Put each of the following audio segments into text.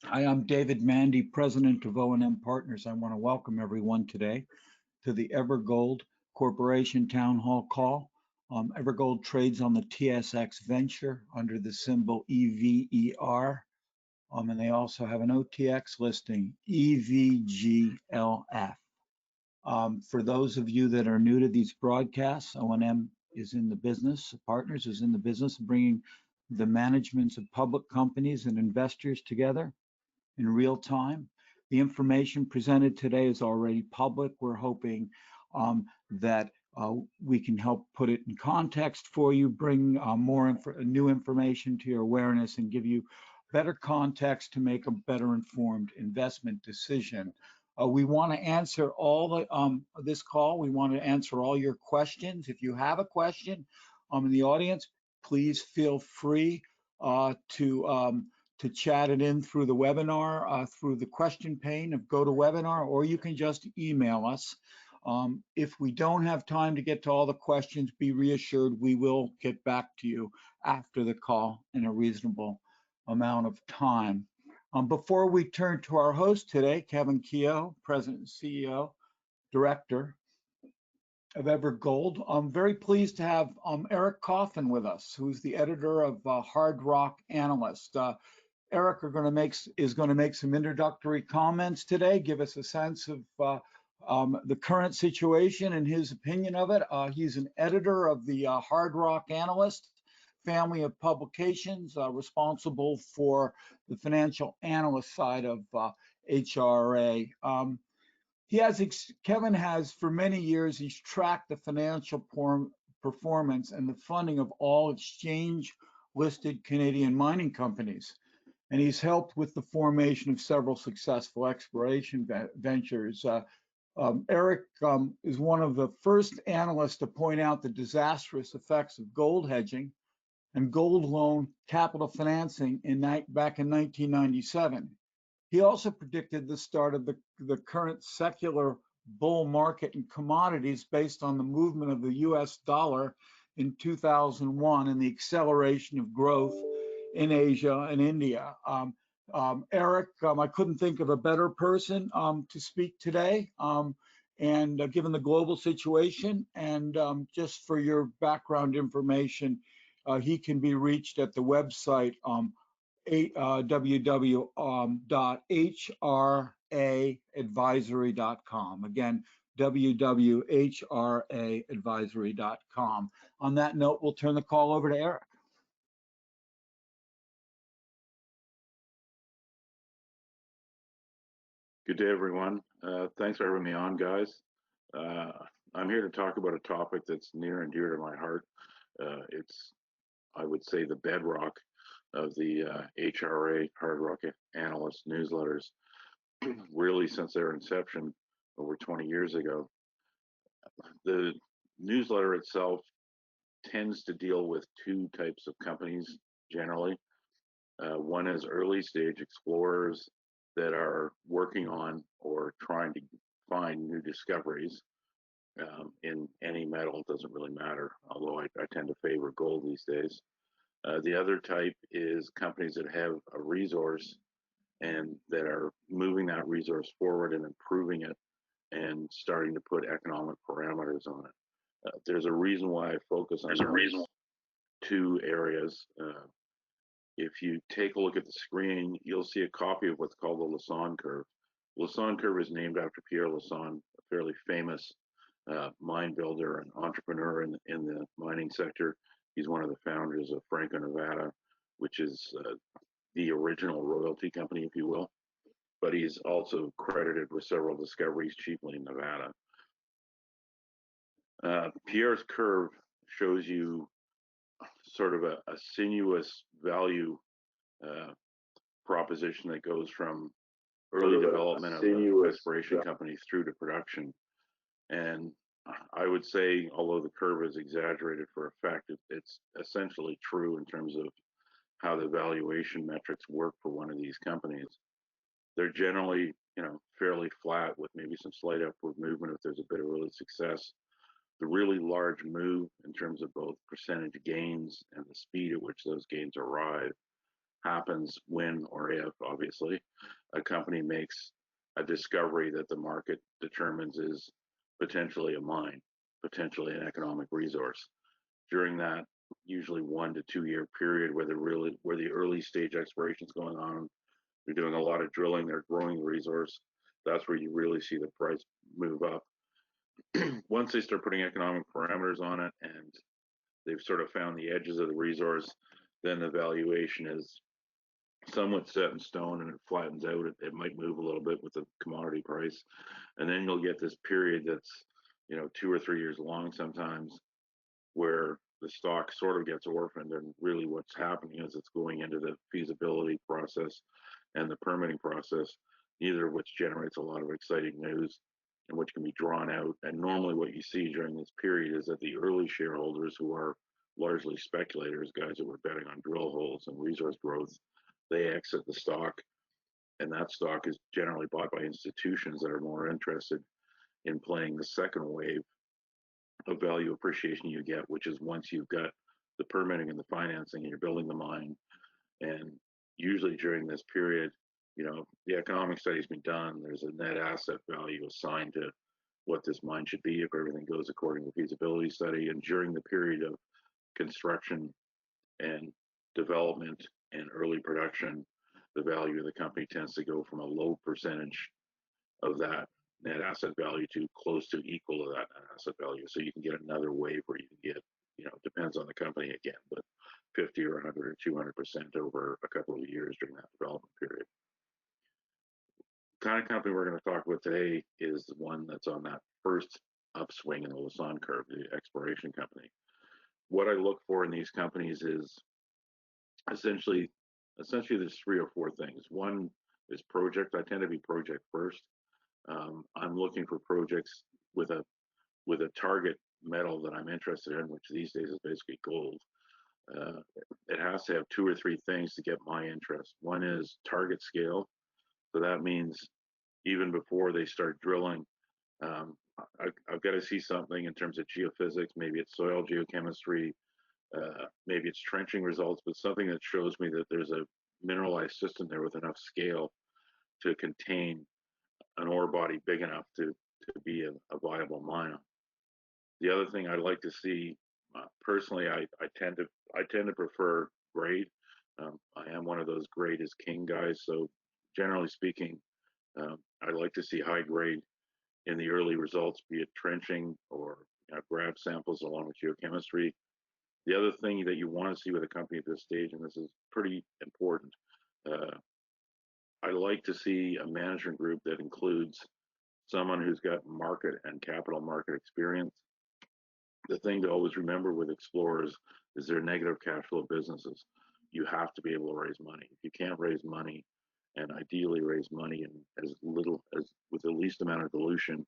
Hi, I'm David Mandy, President of O&M Partners. I want to welcome everyone today to the Evergold Corporation Town Hall call. Evergold trades on the TSX Venture under the symbol EVER, and they also have an OTX listing, EVGLF. For those of you that are new to these broadcasts, O&M is in the business, Partners is in the business of bringing the managements of public companies and investors together in real time. The information presented today is already public. We're hoping that we can help put it in context for you, bring new information to your awareness, and give you better context to make a better informed investment decision. We want to answer all this call. We want to answer all your questions. If you have a question in the audience, please feel free to chat it in through the webinar, through the question pane of GoToWebinar, or you can just email us. If we don't have time to get to all the questions, be reassured we will get back to you after the call in a reasonable amount of time. Before we turn to our host today, Kevin Keough, President and CEO, Director of Evergold, I'm very pleased to have Eric Coffin with us, who's the editor of Hard Rock Analyst. Eric is going to make some introductory comments today, give us a sense of the current situation and his opinion of it. He's an editor of the Hard Rock Analyst family of publications, responsible for the financial analyst side of HRA. Kevin has, for many years, he's tracked the financial performance and the funding of all exchange-listed Canadian mining companies. And he's helped with the formation of several successful exploration ventures. Eric is one of the first analysts to point out the disastrous effects of gold hedging and gold loan capital financing back in 1997. He also predicted the start of the current secular bull market in commodities based on the movement of the US dollar in 2001 and the acceleration of growth in Asia and India. Eric, I couldn't think of a better person to speak today, and given the global situation, and just for your background information, he can be reached at the website www.hraadvisory.com. Again, www.hraadvisory.com. On that note, we'll turn the call over to Eric. Good day, everyone. Thanks for having me on, guys. I'm here to talk about a topic that's near and dear to my heart. It's, I would say, the bedrock of the HRA Hard Rock Analyst newsletters, really since their inception over 20 years ago. The newsletter itself tends to deal with two types of companies generally. One is early stage explorers that are working on or trying to find new discoveries in any metal. It doesn't really matter, although I tend to favor gold these days. The other type is companies that have a resource and that are moving that resource forward and improving it and starting to put economic parameters on it. There's a reason why I focus on those two areas. If you take a look at the screen, you'll see a copy of what's called the Lassonde curve. Lassonde curve is named after Pierre Lassonde, a fairly famous mine builder and entrepreneur in the mining sector. He's one of the founders of Franco-Nevada, which is the original royalty company, if you will. But he's also credited with several discoveries chiefly in Nevada. Pierre's curve shows you sort of a sinuous value proposition that goes from early development of an exploration company through to production. And I would say, although the curve is exaggerated for effect, it's essentially true in terms of how the valuation metrics work for one of these companies. They're generally, fairly flat with maybe some slight upward movement if there's a bit of early success. The really large move in terms of both percentage gains and the speed at which those gains arrive happens when or if, obviously, a company makes a discovery that the market determines is potentially a mine, potentially an economic resource. During that usually 1 to 2 year period where the early stage exploration is going on, they're doing a lot of drilling, they're growing the resource. That's where you really see the price move up. Once they start putting economic parameters on it and they've sort of found the edges of the resource, then the valuation is somewhat set in stone and it flattens out. It might move a little bit with the commodity price. And then you'll get this period that's, 2 or 3 years long sometimes, where the stock sort of gets orphaned. And really what's happening is it's going into the feasibility process and the permitting process, neither of which generates a lot of exciting news and which can be drawn out. And normally what you see during this period is that the early shareholders, who are largely speculators, guys that were betting on drill holes and resource growth, they exit the stock, and that stock is generally bought by institutions that are more interested in playing the second wave of value appreciation you get, which is once you've got the permitting and the financing and you're building the mine. And usually during this period, the economic study's been done. There's a net asset value assigned to what this mine should be if everything goes according to the feasibility study. And during the period of construction and development and early production, the value of the company tends to go from a low percentage of that net asset value to close to equal to that net asset value. So you can get another wave where you can get, depends on the company again, but 50 or 100 or 200% over a couple of years during that development period. The kind of company we're going to talk about today is the one that's on that first upswing in the Lassonde curve, the exploration company. What I look for in these companies is essentially there's 3 or 4 things. One is project. I tend to be project first. I'm looking for projects with a target metal that I'm interested in, which these days is basically gold. It has to have 2 or 3 things to get my interest. One is target scale. So that means even before they start drilling, I've got to see something in terms of geophysics. Maybe it's soil geochemistry, maybe it's trenching results, but something that shows me that there's a mineralized system there with enough scale to contain an ore body big enough to be a viable mine. The other thing I'd like to see, personally, I tend to prefer grade. I am one of those grade is king guys. So generally speaking, I'd like to see high grade in the early results, be it trenching or grab samples along with geochemistry. The other thing that you want to see with a company at this stage, and this is pretty important, I like to see a management group that includes someone who's got market and capital market experience. The thing to always remember with explorers is they're negative cash flow businesses. You have to be able to raise money. If you can't raise money, and ideally raise money in as little as with the least amount of dilution,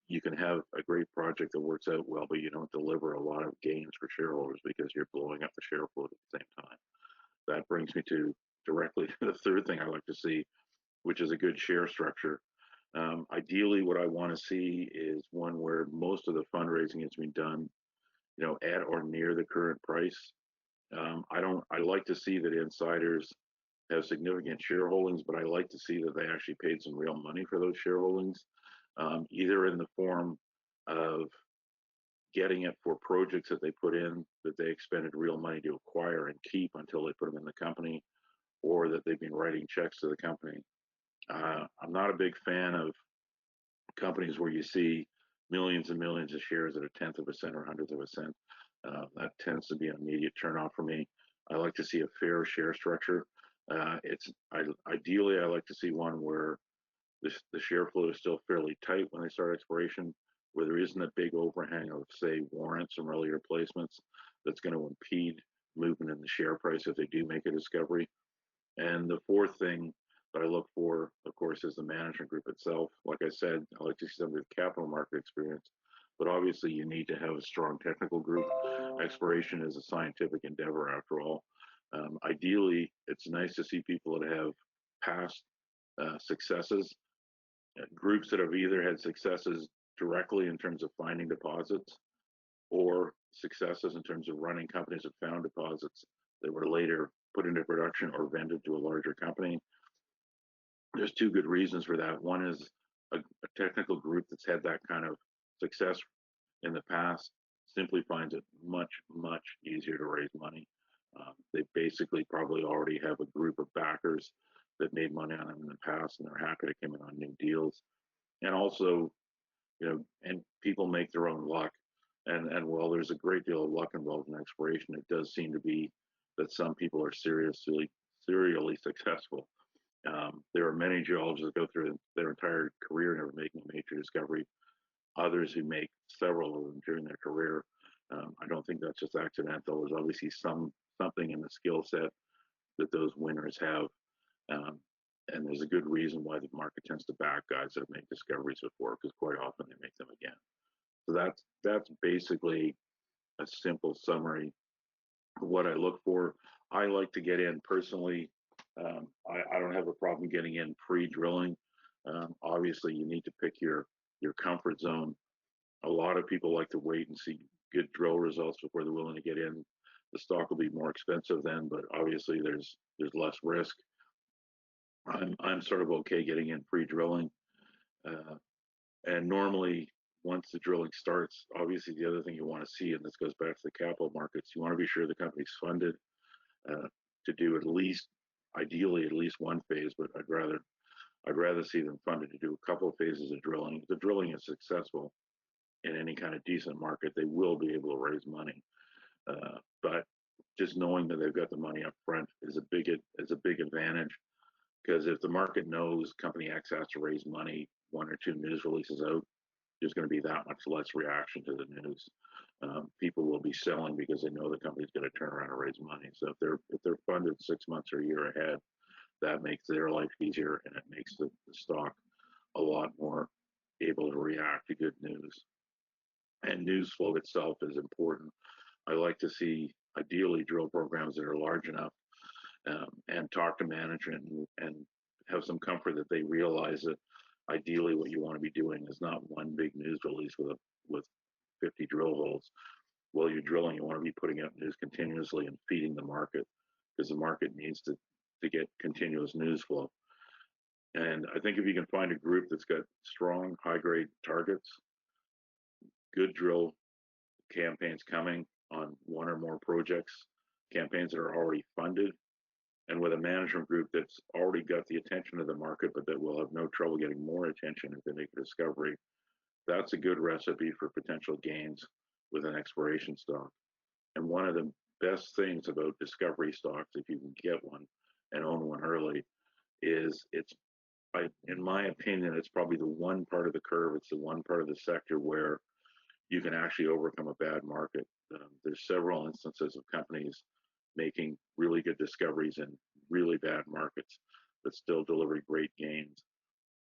you can have a great project that works out well, but you don't deliver a lot of gains for shareholders because you're blowing up the share float at the same time. That brings me directly to the third thing I like to see, which is a good share structure. Ideally, what I want to see is one where most of the fundraising has been done, at or near the current price. I like to see that insiders have significant shareholdings, but I like to see that they actually paid some real money for those shareholdings, either in the form of getting it for projects that they put in that they expended real money to acquire and keep until they put them in the company, or that they've been writing checks to the company. I'm not a big fan of companies where you see millions and millions of shares at a tenth of a cent or hundredth of a cent. That tends to be an immediate turnoff for me. I like to see a fair share structure. Ideally, I like to see one where the share flow is still fairly tight when they start exploration, where there isn't a big overhang of, say, warrants from earlier placements that's going to impede movement in the share price if they do make a discovery. And the fourth thing that I look for, of course, is the management group itself. Like I said, I like to see somebody with capital market experience, but obviously you need to have a strong technical group. Exploration is a scientific endeavor, after all. Ideally, it's nice to see people that have past successes, groups that have either had successes directly in terms of finding deposits or successes in terms of running companies that found deposits that were later put into production or vended to a larger company. There's two good reasons for that. One is a technical group that's had that kind of success in the past simply finds it much, much easier to raise money. They basically probably already have a group of backers that made money on them in the past, and they're happy to come in on new deals. And also, and people make their own luck. And while there's a great deal of luck involved in exploration, it does seem to be that some people are serially successful. There are many geologists that go through their entire career never making a major discovery. Others who make several of them during their career. I don't think that's just accidental. There's obviously something in the skill set that those winners have, and there's a good reason why the market tends to back guys that have made discoveries before, because quite often they make them again. So that's basically a simple summary of what I look for. I like to get in personally. I don't have a problem getting in pre-drilling. Obviously, you need to pick your comfort zone. A lot of people like to wait and see good drill results before they're willing to get in. The stock will be more expensive then, but obviously there's less risk. I'm sort of okay getting in pre-drilling, and normally once the drilling starts, obviously the other thing you want to see, and this goes back to the capital markets, you want to be sure the company's funded to do ideally at least one phase, but I'd rather see them funded to do a couple of phases of drilling. If the drilling is successful in any kind of decent market, they will be able to raise money. But just knowing that they've got the money up front is a big advantage, because if the market knows company X has to raise money, one or two news releases out, there's going to be that much less reaction to the news. People will be selling because they know the company's going to turn around and raise money. So if they're funded 6 months or a year ahead, that makes their life easier, and it makes the stock a lot more able to react to good news. And news flow itself is important. I like to see ideally drill programs that are large enough, and talk to management and have some comfort that they realize that ideally what you want to be doing is not one big news release with 50 drill holes. While you're drilling, you want to be putting out news continuously and feeding the market, because the market needs to get continuous news flow. And I think if you can find a group that's got strong, high-grade targets, good drill campaigns coming on one or more projects, campaigns that are already funded, and with a management group that's already got the attention of the market, but that will have no trouble getting more attention if they make a discovery, that's a good recipe for potential gains with an exploration stock. And one of the best things about discovery stocks, if you can get one and own one early, is in my opinion, it's probably the one part of the curve, it's the one part of the sector where you can actually overcome a bad market. There's several instances of companies making really good discoveries in really bad markets that still deliver great gains.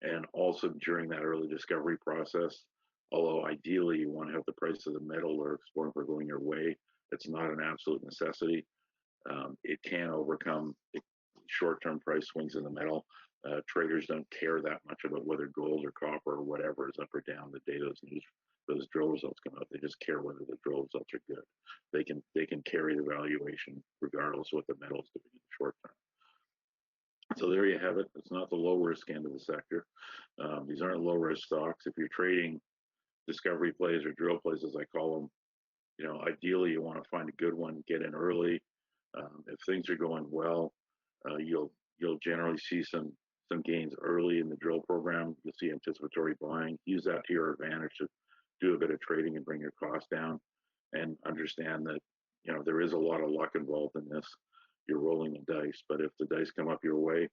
And also during that early discovery process, although ideally you want to have the price of the metal or exploring for going your way, it's not an absolute necessity. It can overcome short-term price swings in the metal. Traders don't care that much about whether gold or copper or whatever is up or down the day those drill results come out. They just care whether the drill results are good. They can carry the valuation regardless of what the metal is doing in the short term. So there you have it. It's not the low risk end of the sector. These aren't low risk stocks. If you're trading discovery plays or drill plays, as I call them, ideally you want to find a good one, get in early. If things are going well, you'll generally see some gains early in the drill program. You'll see anticipatory buying. Use that to your advantage to do a bit of trading and bring your costs down, and understand that there is a lot of luck involved in this. You're rolling the dice, but if the dice come up your way,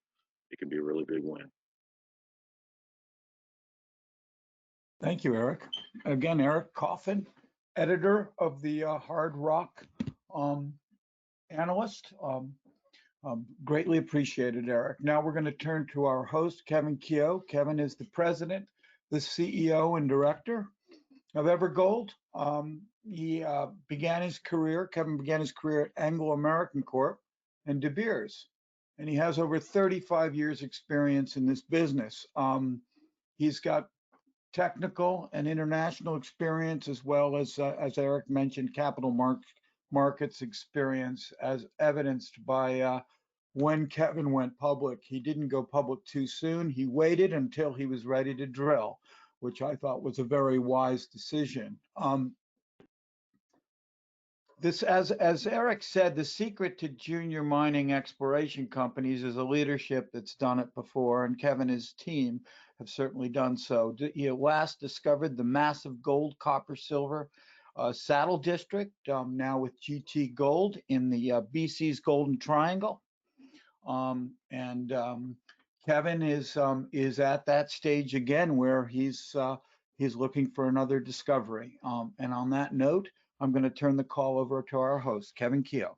it can be a really big win. Thank you, Eric. Again, Eric Coffin, editor of the Hard Rock Analyst. Greatly appreciated, Eric. Now we're going to turn to our host, Kevin Keough. Kevin is the president, the CEO, and director of Evergold. Kevin began his career at Anglo American Corp and De Beers, and he has over 35 years experience in this business. He's got technical and international experience, as well as Eric mentioned, capital markets experience, as evidenced by when Kevin went public. He didn't go public too soon. He waited until he was ready to drill, which I thought was a very wise decision. This, as Eric said, the secret to junior mining exploration companies is a leadership that's done it before, and Kevin and his team have certainly done so. He last discovered the massive gold, copper, silver saddle district, now with GT Gold in the BC's Golden Triangle. And Kevin is at that stage again where he's looking for another discovery. And on that note, I'm going to turn the call over to our host, Kevin Keough.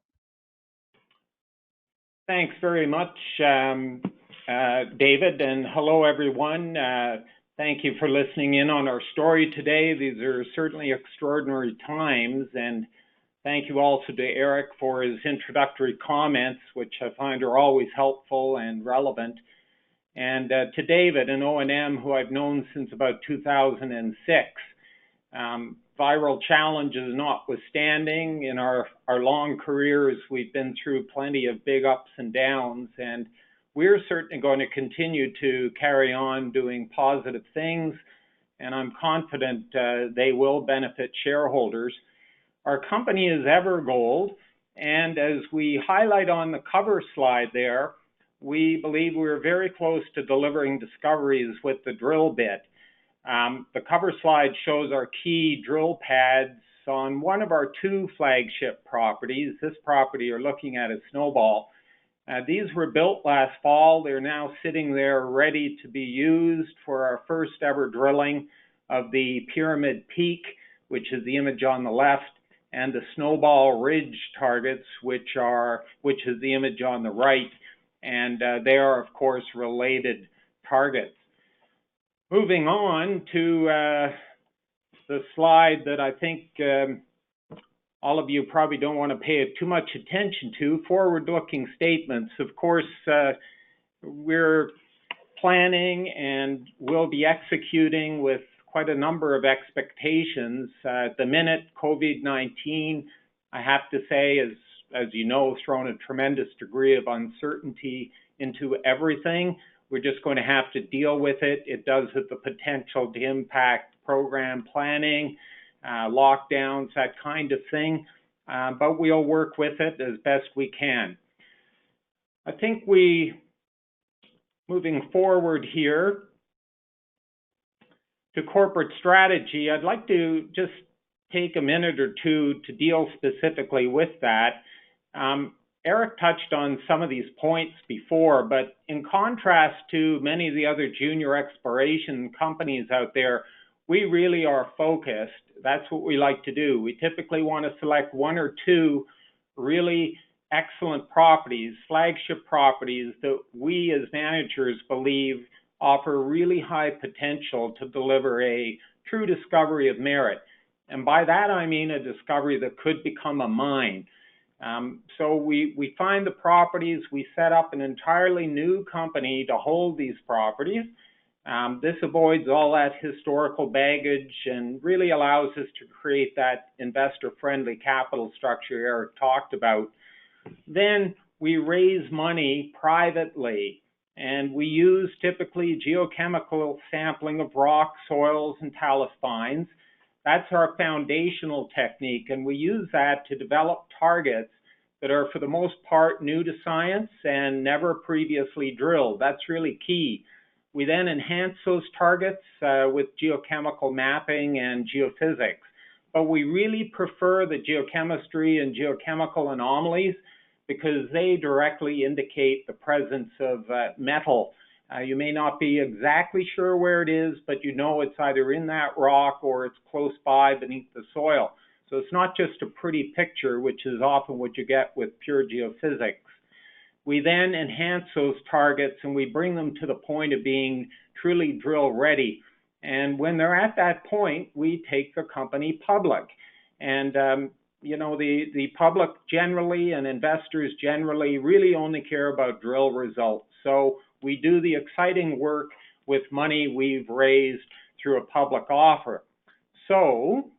Thanks very much, David, and hello, everyone. Thank you for listening in on our story today. These are certainly extraordinary times, and thank you also to Eric for his introductory comments, which I find are always helpful and relevant. And to David and O&M, who I've known since about 2006. Viral challenges notwithstanding, in our long careers, we've been through plenty of big ups and downs, and we're certainly going to continue to carry on doing positive things, and I'm confident they will benefit shareholders. Our company is Evergold, and as we highlight on the cover slide there, we believe we're very close to delivering discoveries with the drill bit. The cover slide shows our key drill pads on one of our two flagship properties. This property you're looking at is Snoball. These were built last fall. They're now sitting there ready to be used for our first ever drilling of the Pyramid Peak, which is the image on the left, and the Snowball Ridge targets, which is the image on the right. And they are, of course, related targets. Moving on to the slide that I think all of you probably don't want to pay too much attention to, forward-looking statements. Of course, we're planning and will be executing with quite a number of expectations. At the minute, COVID-19, I have to say, as you know, thrown a tremendous degree of uncertainty into everything. We're just going to have to deal with it. It does have the potential to impact program planning, lockdowns, that kind of thing, but we'll work with it as best we can. I think moving forward here to corporate strategy, I'd like to just take a minute or two to deal specifically with that. Eric touched on some of these points before, but in contrast to many of the other junior exploration companies out there, we really are focused. That's what we like to do. We typically want to select one or two really excellent properties, flagship properties that we as managers believe offer really high potential to deliver a true discovery of merit. And by that, I mean a discovery that could become a mine. So we find the properties, we set up an entirely new company to hold these properties. This avoids all that historical baggage and really allows us to create that investor-friendly capital structure Eric talked about. Then we raise money privately, and we use typically geochemical sampling of rock, soils, and talus fines. That's our foundational technique, and we use that to develop targets that are, for the most part, new to science and never previously drilled. That's really key. We then enhance those targets with geochemical mapping and geophysics. But we really prefer the geochemistry and geochemical anomalies because they directly indicate the presence of metal. You may not be exactly sure where it is, but you know it's either in that rock or it's close by beneath the soil. So it's not just a pretty picture, which is often what you get with pure geophysics. We then enhance those targets and we bring them to the point of being truly drill ready. And when they're at that point, we take the company public. And the public generally and investors generally really only care about drill results. So we do the exciting work with money we've raised through a public offer. So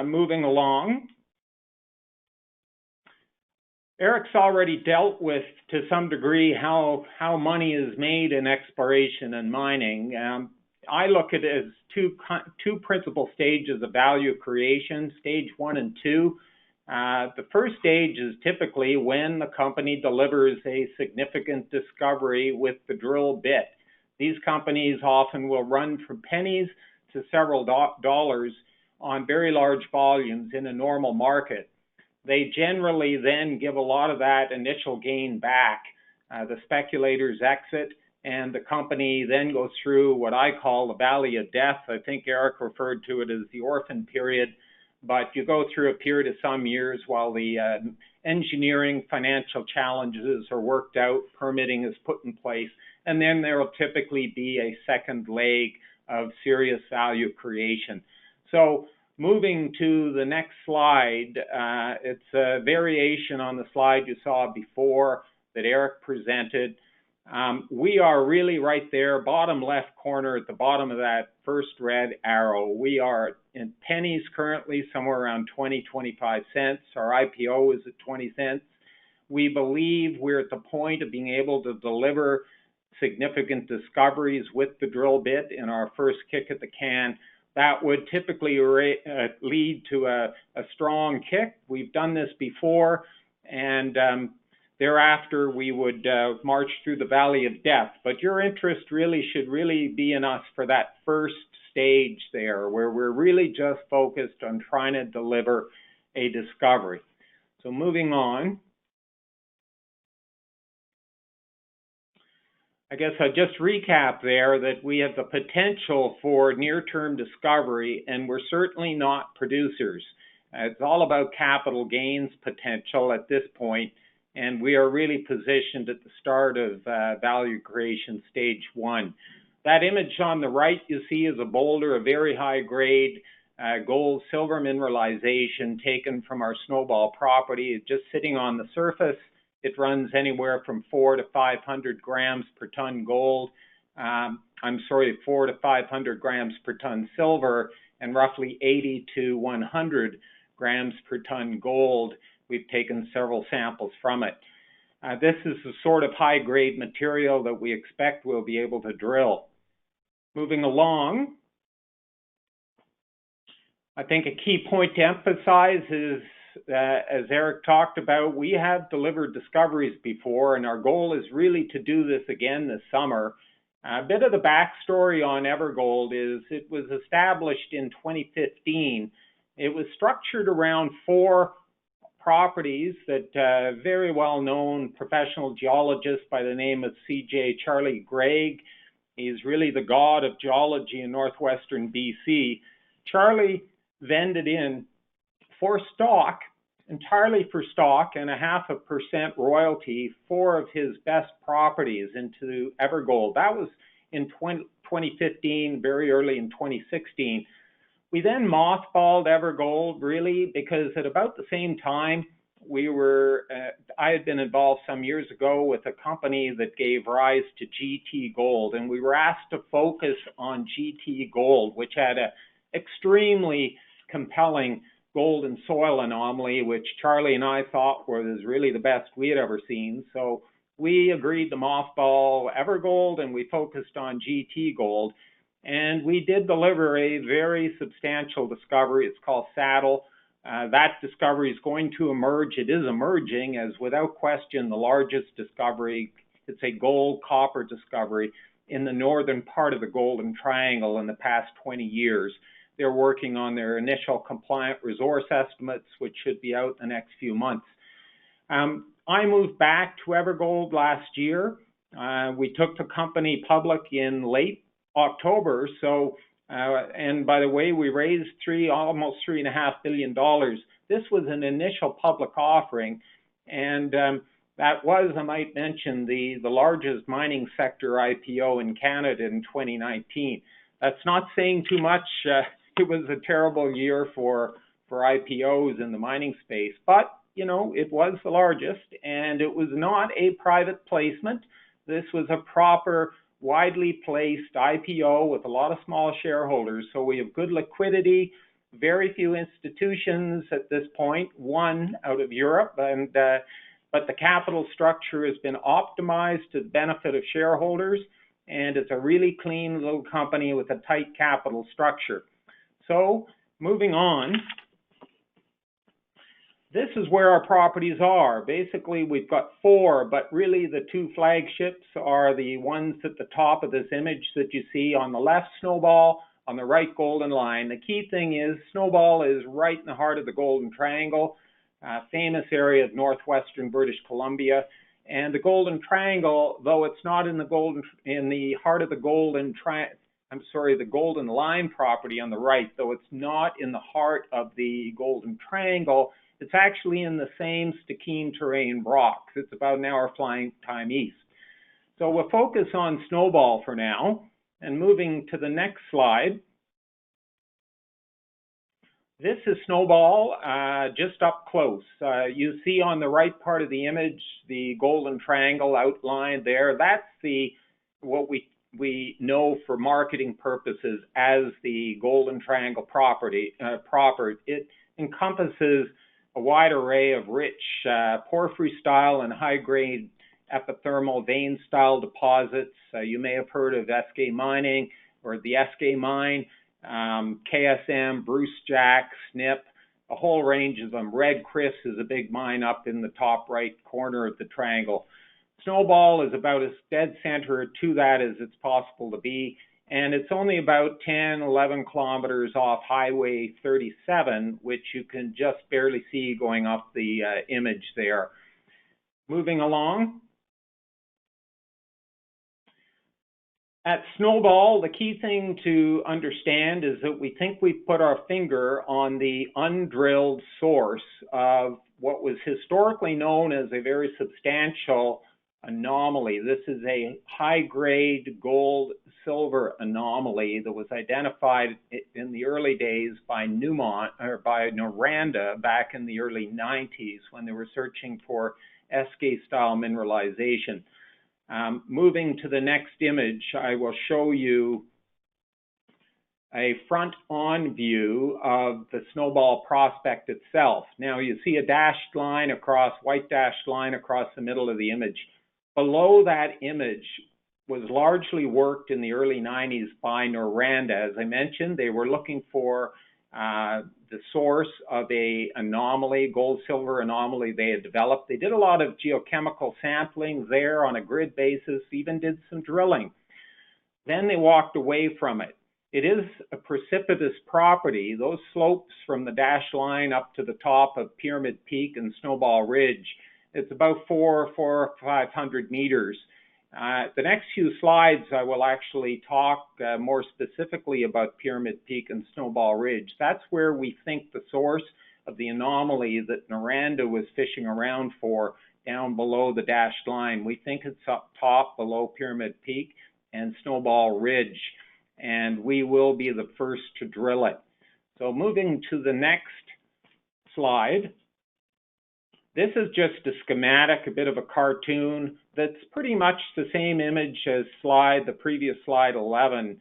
moving along. Eric's already dealt with, to some degree, how money is made in exploration and mining. I look at it as two principal stages of value creation, stage 1 and 2. The first stage is typically when the company delivers a significant discovery with the drill bit. These companies often will run from pennies to several dollars on very large volumes in a normal market. They generally then give a lot of that initial gain back. The speculators exit, and the company then goes through what I call the valley of death. I think Eric referred to it as the orphan period, but you go through a period of some years while the engineering financial challenges are worked out, permitting is put in place, and then there will typically be a second leg of serious value creation. So moving to the next slide, it's a variation on the slide you saw before that Eric presented. We are really right there, bottom left corner at the bottom of that first red arrow. We are in pennies currently, somewhere around 20-25 cents. Our IPO is at 20 cents. We believe we're at the point of being able to deliver significant discoveries with the drill bit in our first kick at the can. That would typically lead to a strong kick. We've done this before, and thereafter we would march through the valley of death. But your interest should be in us for that first stage there, where we're really just focused on trying to deliver a discovery. So moving on. I guess I'll just recap there that we have the potential for near-term discovery, and we're certainly not producers. It's all about capital gains potential at this point, and we are really positioned at the start of value creation stage 1. That image on the right you see is a boulder, a very high-grade gold silver mineralization taken from our Snoball property. It's just sitting on the surface. It runs anywhere from 400 to 500 grams per ton gold. 400 to 500 grams per ton silver, and roughly 80 to 100 grams per ton gold. We've taken several samples from it. This is the sort of high-grade material that we expect we'll be able to drill. Moving along, I think a key point to emphasize is as Eric talked about, we have delivered discoveries before, and our goal is really to do this again this summer. A bit of the backstory on Evergold is it was established in 2015. It was structured around 4 properties that very well-known professional geologist by the name of C.J. Charlie Gregg. He's really the god of geology in northwestern BC. Charlie vended in for stock, entirely for stock, and 0.5% royalty, 4 of his best properties into Evergold. That was in 2015, very early in 2016. We then mothballed Evergold, really, because at about the same time, I had been involved some years ago with a company that gave rise to GT Gold, and we were asked to focus on GT Gold, which had an extremely compelling gold and soil anomaly, which Charlie and I thought was really the best we had ever seen. So we agreed to mothball Evergold, and we focused on GT Gold. And we did deliver a very substantial discovery. It's called Saddle. That discovery is going to emerge. It is emerging as, without question, the largest discovery. It's a gold-copper discovery in the northern part of the Golden Triangle in the past 20 years. They're working on their initial compliant resource estimates, which should be out in the next few months. I moved back to Evergold last year. We took the company public in late October. And by the way, we raised almost $3.5 billion. This was an initial public offering, and that was, I might mention, the largest mining sector IPO in Canada in 2019. That's not saying too much. It was a terrible year for IPOs in the mining space, but it was the largest, and it was not a private placement. This was a proper, widely placed IPO with a lot of small shareholders. So we have good liquidity. very few institutions at this point, one out of Europe, but the capital structure has been optimized to the benefit of shareholders, and it's a really clean little company with a tight capital structure. So moving on, this is where our properties are. Basically, we've got 4, but really the 2 flagships are the ones at the top of this image that you see. On the left, Snoball, on the right, Golden Line. The key thing is Snoball is right in the heart of the Golden Triangle, famous area of northwestern British Columbia. And the Golden Triangle, though it's not in the heart of the the Golden Line property on the right, though it's not in the heart of the Golden Triangle, it's actually in the same Stikine terrain rocks. It's about an hour flying time east. So we'll focus on Snoball for now. And moving to the next slide. This is Snoball, just up close. You see on the right part of the image, the Golden Triangle outlined there. That's what we know for marketing purposes as the Golden Triangle property. It encompasses a wide array of rich porphyry style and high-grade epithermal vein style deposits. You may have heard of SK Mining or the SK Mine, KSM, Bruce Jack, Snip, a whole range of them. Red Chris is a big mine up in the top right corner of the triangle. Snoball is about as dead center to that as it's possible to be, and it's only about 10, 11 kilometers off Highway 37, which you can just barely see going off the image there. Moving along. At Snoball, the key thing to understand is that we think we've put our finger on the undrilled source of what was historically known as a very substantial anomaly. This is a high-grade gold-silver anomaly that was identified in the early days by Noranda back in the early 90s when they were searching for SK-style mineralization. Moving to the next image, I will show you a front-on view of the Snoball prospect itself. Now you see a dashed line across, white dashed line across the middle of the image. Below that image was largely worked in the early 90s by Noranda. As I mentioned, they were looking for the source of a anomaly, gold-silver anomaly they had developed. They did a lot of geochemical sampling there on a grid basis, even did some drilling. Then they walked away from it. It is a precipitous property. Those slopes from the dashed line up to the top of Pyramid Peak and Snowball Ridge, it's about 400 or 500 meters. The next few slides, I will actually talk more specifically about Pyramid Peak and Snowball Ridge. That's where we think the source of the anomaly that Noranda was fishing around for down below the dashed line. We think it's up top below Pyramid Peak and Snowball Ridge, and we will be the first to drill it. So moving to the next slide. This is just a schematic, a bit of a cartoon that's pretty much the same image as the previous slide 11.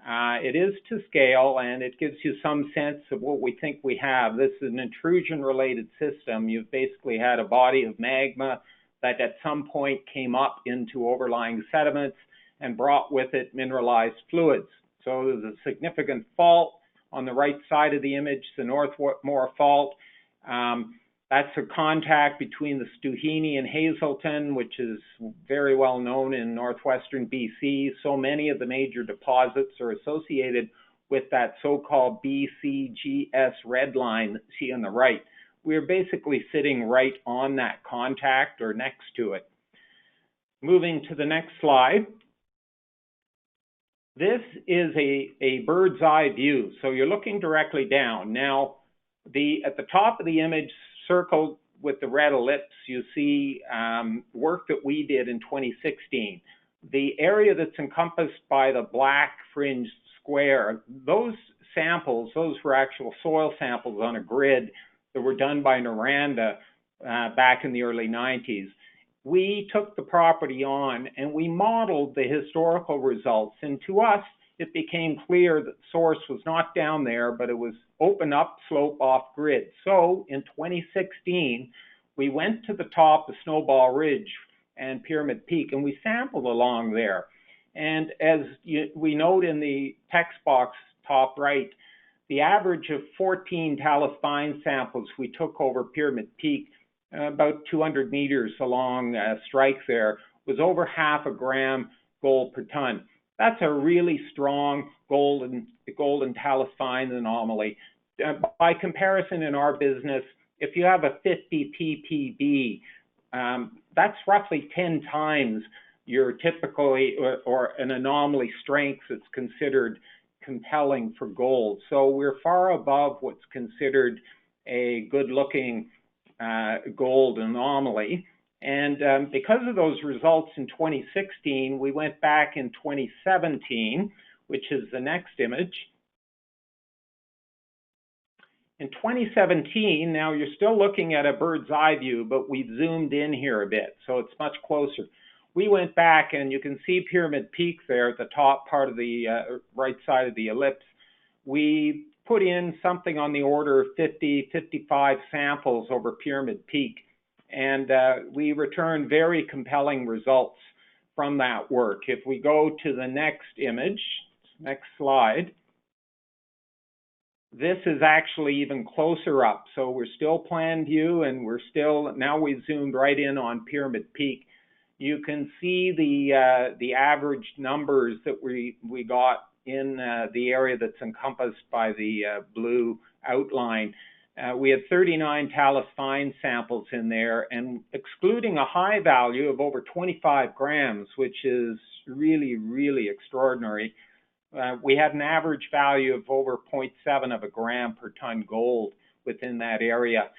It is to scale, and it gives you some sense of what we think we have. This is an intrusion-related system. You've basically had a body of magma that at some point came up into overlying sediments and brought with it mineralized fluids. So there's a significant fault on the right side of the image, the Northmore Fault. That's a contact between the Stooheny and Hazelton, which is very well known in northwestern BC. So many of the major deposits are associated with that so-called BCGS red line that you see on the right. We're basically sitting right on that contact or next to it. Moving to the next slide. This is a bird's eye view. So you're looking directly down. Now, at the top of the image, circled with the red ellipse, you see work that we did in 2016. The area that's encompassed by the black fringed square, those samples, those were actual soil samples on a grid that were done by Noranda back in the early 90s. We took the property on and we modeled the historical results, and to us, it became clear that the source was not down there, but it was open up slope off grid. So in 2016, we went to the top of Snowball Ridge and Pyramid Peak, and we sampled along there. And as we note in the text box top right, the average of 14 talus fine samples we took over Pyramid Peak, about 200 meters along strike there, was over 0.5 gram gold per ton. That's a really strong golden talus fine anomaly. By comparison, in our business, if you have a 50 ppb, that's roughly 10 times your typically or an anomaly strength that's considered compelling for gold. So we're far above what's considered a good-looking gold anomaly. And because of those results in 2016, we went back in 2017, which is the next image. In 2017, now you're still looking at a bird's eye view, but we've zoomed in here a bit, so it's much closer. We went back, and you can see Pyramid Peak there at the top part of the right side of the ellipse. We put in something on the order of 50, 55 samples over Pyramid Peak. And we returned very compelling results from that work. If we go to the next image, next slide, this is actually even closer up. So we're still plan view, and now we've zoomed right in on Pyramid Peak. You can see the average numbers that we got in the area that's encompassed by the blue outline. We had 39 talus fine samples in there, and excluding a high value of over 25 grams, which is really, really extraordinary, we had an average value of over 0.7 of a gram per ton gold within that area.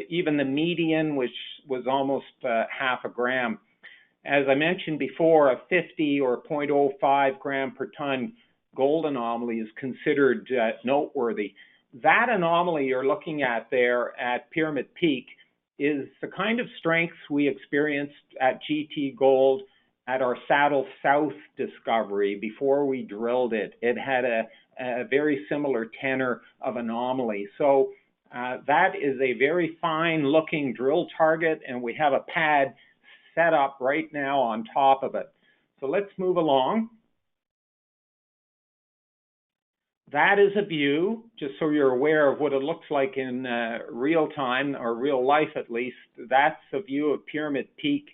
Even the median, which was almost 0.5 gram. As I mentioned before, a 50 or 0.05 gram per ton gold anomaly is considered noteworthy. That anomaly you're looking at there at Pyramid Peak is the kind of strength we experienced at GT Gold at our Saddle South discovery before we drilled it. It had a very similar tenor of anomaly. So that is a very fine looking drill target, and we have a pad set up right now on top of it. So let's move along. That is a view, just so you're aware of what it looks like in real time, or real life at least. That's a view of Pyramid Peak,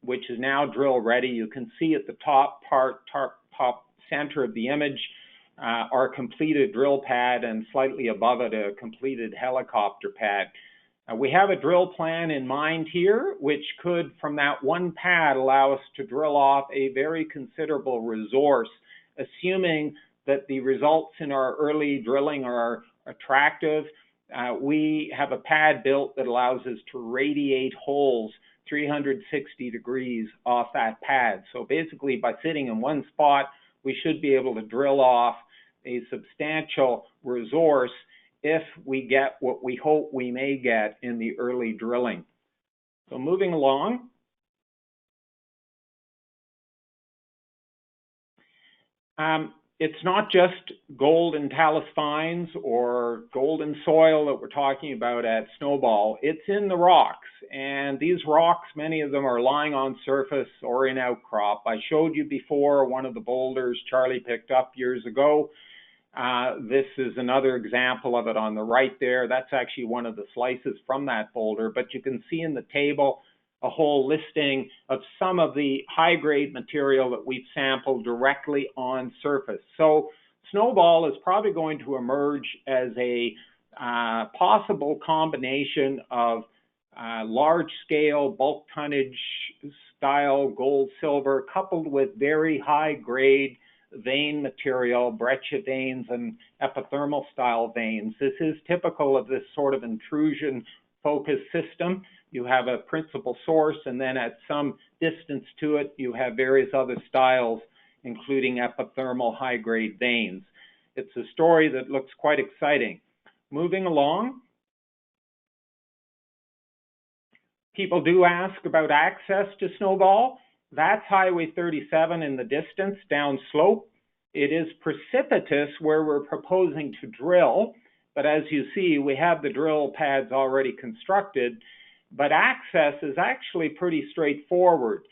which is now drill ready. You can see at the top center of the image our completed drill pad, and slightly above it a completed helicopter pad. We have a drill plan in mind here, which could, from that one pad, allow us to drill off a very considerable resource, assuming that the results in our early drilling are attractive. We have a pad built that allows us to radiate holes 360 degrees off that pad. So basically, by sitting in one spot, we should be able to drill off a substantial resource if we get what we hope we may get in the early drilling. So moving along. It's not just gold and talus fines or golden soil that we're talking about at Snowball. It's in the rocks, and these rocks, many of them are lying on surface or in outcrop. I showed you before one of the boulders Charlie picked up years ago. This is another example of it on the right there. That's actually one of the slices from that boulder, but you can see in the table a whole listing of some of the high-grade material that we've sampled directly on surface. So Snowball is probably going to emerge as a possible combination of large-scale bulk tonnage style gold silver coupled with very high-grade vein material, breccia veins and epithermal style veins. This is typical of this sort of intrusion focused system. You have a principal source, and then at some distance to it, you have various other styles, including epithermal high-grade veins. It's a story that looks quite exciting. Moving along. People do ask about access to Snowball. That's Highway 37 in the distance, down slope. It is precipitous where we're proposing to drill, but as you see, we have the drill pads already constructed, but access is actually pretty straightforward.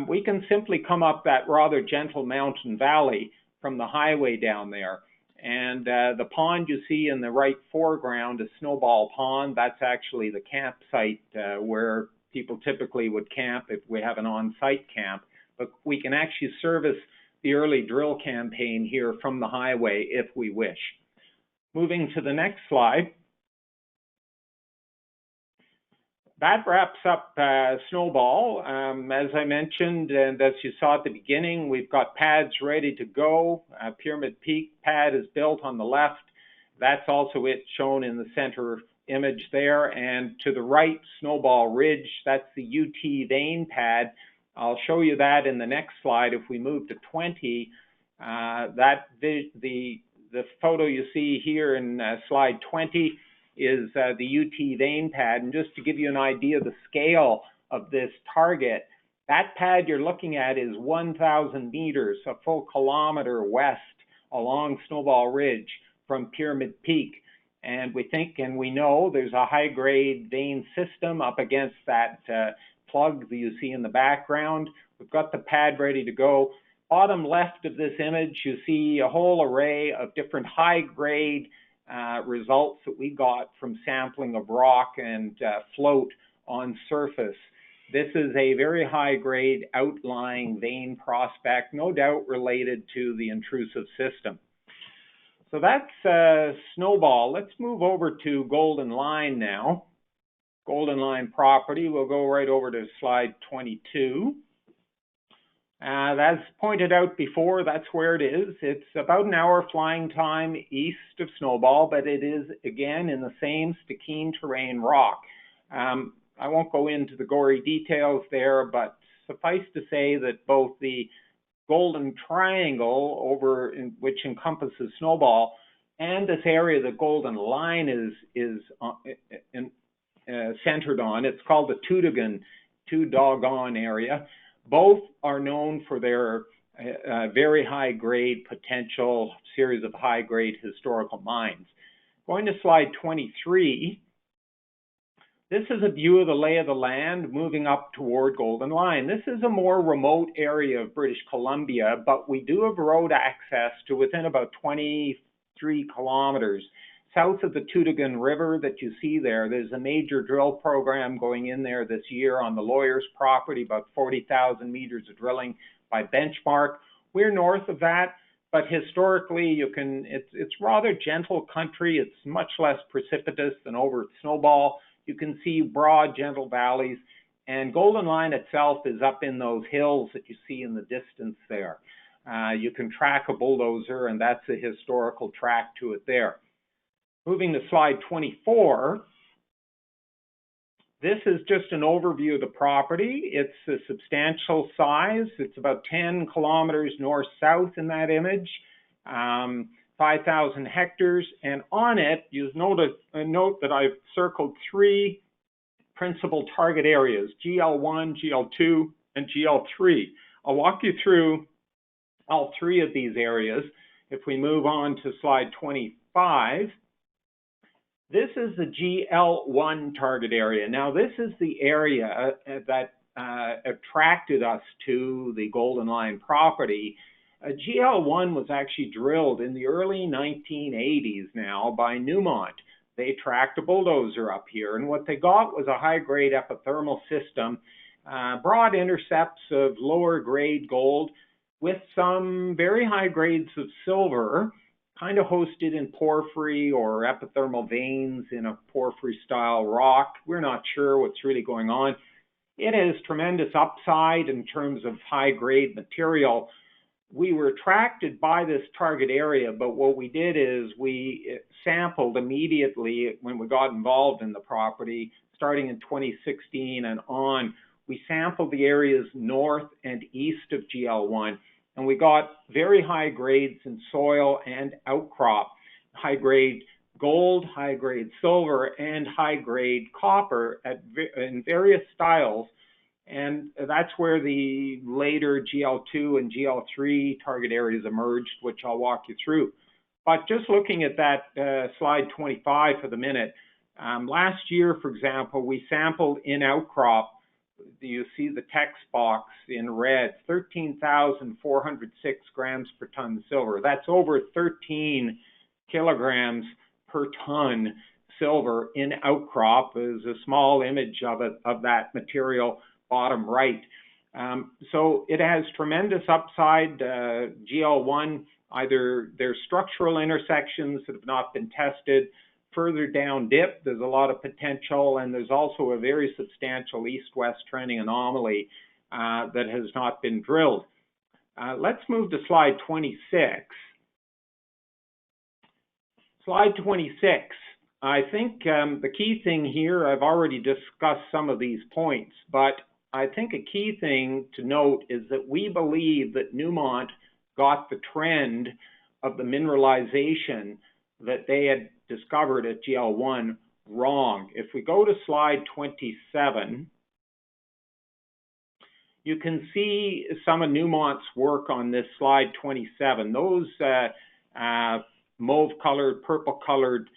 We can simply come up that rather gentle mountain valley from the highway down there. And the pond you see in the right foreground is Snoball Pond. That's actually the campsite where people typically would camp if we have an on-site camp. But we can actually service the early drill campaign here from the highway if we wish. Moving to the next slide. That wraps up Snoball. As I mentioned, and as you saw at the beginning, we've got pads ready to go. Pyramid Peak pad is built on the left. That's also it shown in the center image there. And to the right, Snoball Ridge, that's the UT vein pad. I'll show you that in the next slide. If we move to 20, the photo you see here in slide 20 is the UT vein pad. And just to give you an idea of the scale of this target, that pad you're looking at is 1,000 meters, a full kilometer west along Snoball Ridge from Pyramid Peak. And we think and we know there's a high-grade vein system up against that plug that you see in the background. We've got the pad ready to go. Bottom left of this image, you see a whole array of different high-grade results that we got from sampling of rock and float on surface. This is a very high-grade outlying vein prospect, no doubt related to the intrusive system. So that's Snoball. Let's move over to Golden Line now. Golden Line property. We'll go right over to slide 22. As pointed out before, that's where it is. It's about an hour flying time east of Snoball, but it is, again, in the same Stikine terrain rock. I won't go into the gory details there, but suffice to say that both the Golden Triangle, which encompasses Snoball, and this area the Golden Line is centered on, it's called the Two Doggone area. Both are known for their very high-grade potential series of high-grade historical mines. Going to slide 23, this is a view of the lay of the land moving up toward Golden Line. This is a more remote area of British Columbia, but we do have road access to within about 23 kilometers. South of the Toodoggin River that you see there, there's a major drill program going in there this year on the lawyer's property, about 40,000 meters of drilling by benchmark. We're north of that, but historically it's rather gentle country. It's much less precipitous than over at Snoball. You can see broad, gentle valleys, and Golden Line itself is up in those hills that you see in the distance there. You can track a bulldozer, and that's a historical track to it there. Moving to slide 24, this is just an overview of the property. It's a substantial size. It's about 10 kilometers north-south in that image, 5,000 hectares. And on it, you note that I've circled three principal target areas, GL1, GL2, and GL3. I'll walk you through all three of these areas. If we move on to slide 25, this is the GL1 target area. Now, this is the area that attracted us to the Golden Line property. GL1 was actually drilled in the early 1980s now by Newmont. They tracked a bulldozer up here, and what they got was a high-grade epithermal system, broad intercepts of lower-grade gold with some very high grades of silver, kind of hosted in porphyry or epithermal veins in a porphyry-style rock. We're not sure what's really going on. It has tremendous upside in terms of high-grade material. We were attracted by this target area, but what we did is we sampled immediately when we got involved in the property, starting in 2016 and on. We sampled the areas north and east of GL1, and we got very high grades in soil and outcrop, high-grade gold, high-grade silver, and high-grade copper in various styles. And that's where the later GL2 and GL3 target areas emerged, which I'll walk you through. But just looking at that slide 25 for the minute, last year, for example, we sampled in outcrop. You see the text box in red, 13,406 grams per ton silver. That's over 13 kilograms per ton silver in outcrop. There's a small image of that material, bottom right. So it has tremendous upside. GL1, either there's structural intersections that have not been tested. Further down dip, there's a lot of potential, and there's also a very substantial east-west trending anomaly that has not been drilled. Let's move to slide 26. Slide 26. I think the key thing here, I've already discussed some of these points, but I think a key thing to note is that we believe that Newmont got the trend of the mineralization that they had discovered at GL1 wrong. If we go to slide 27, you can see some of Newmont's work on this slide 27. Those mauve-colored, purple-colored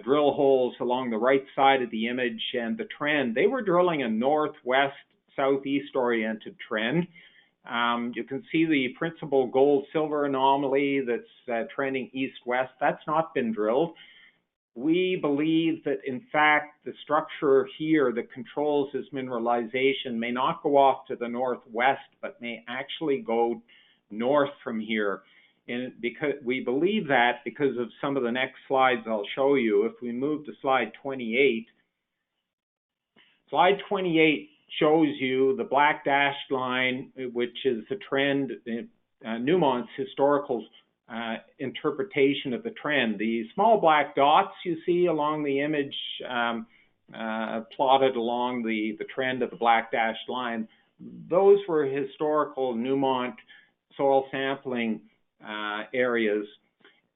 drill holes along the right side of the image and the trend, they were drilling a northwest, southeast-oriented trend. You can see the principal gold-silver anomaly that's trending east-west. That's not been drilled. We believe that, in fact, the structure here that controls this mineralization may not go off to the northwest, but may actually go north from here. And because we believe that because of some of the next slides I'll show you. If we move to slide 28, slide 28 shows you the black dashed line, which is the trend, Newmont's historical interpretation of the trend. The small black dots you see along the image plotted along the trend of the black dashed line, those were historical Newmont soil sampling areas.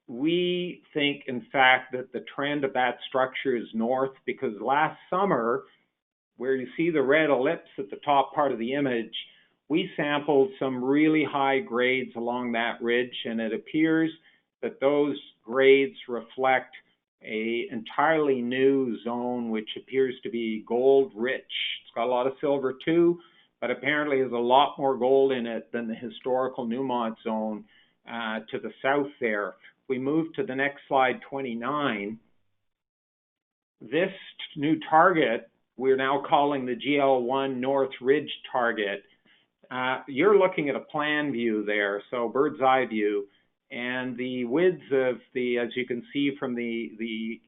We think, in fact, that the trend of that structure is north because last summer, where you see the red ellipse at the top part of the image, we sampled some really high grades along that ridge, and it appears that those grades reflect an entirely new zone, which appears to be gold rich. It's got a lot of silver too, but apparently has a lot more gold in it than the historical Newmont zone to the south there. If we move to the next slide, 29, this new target we're now calling the GL1 North Ridge target. You're looking at a plan view there, so bird's eye view, and the width of the, as you can see from the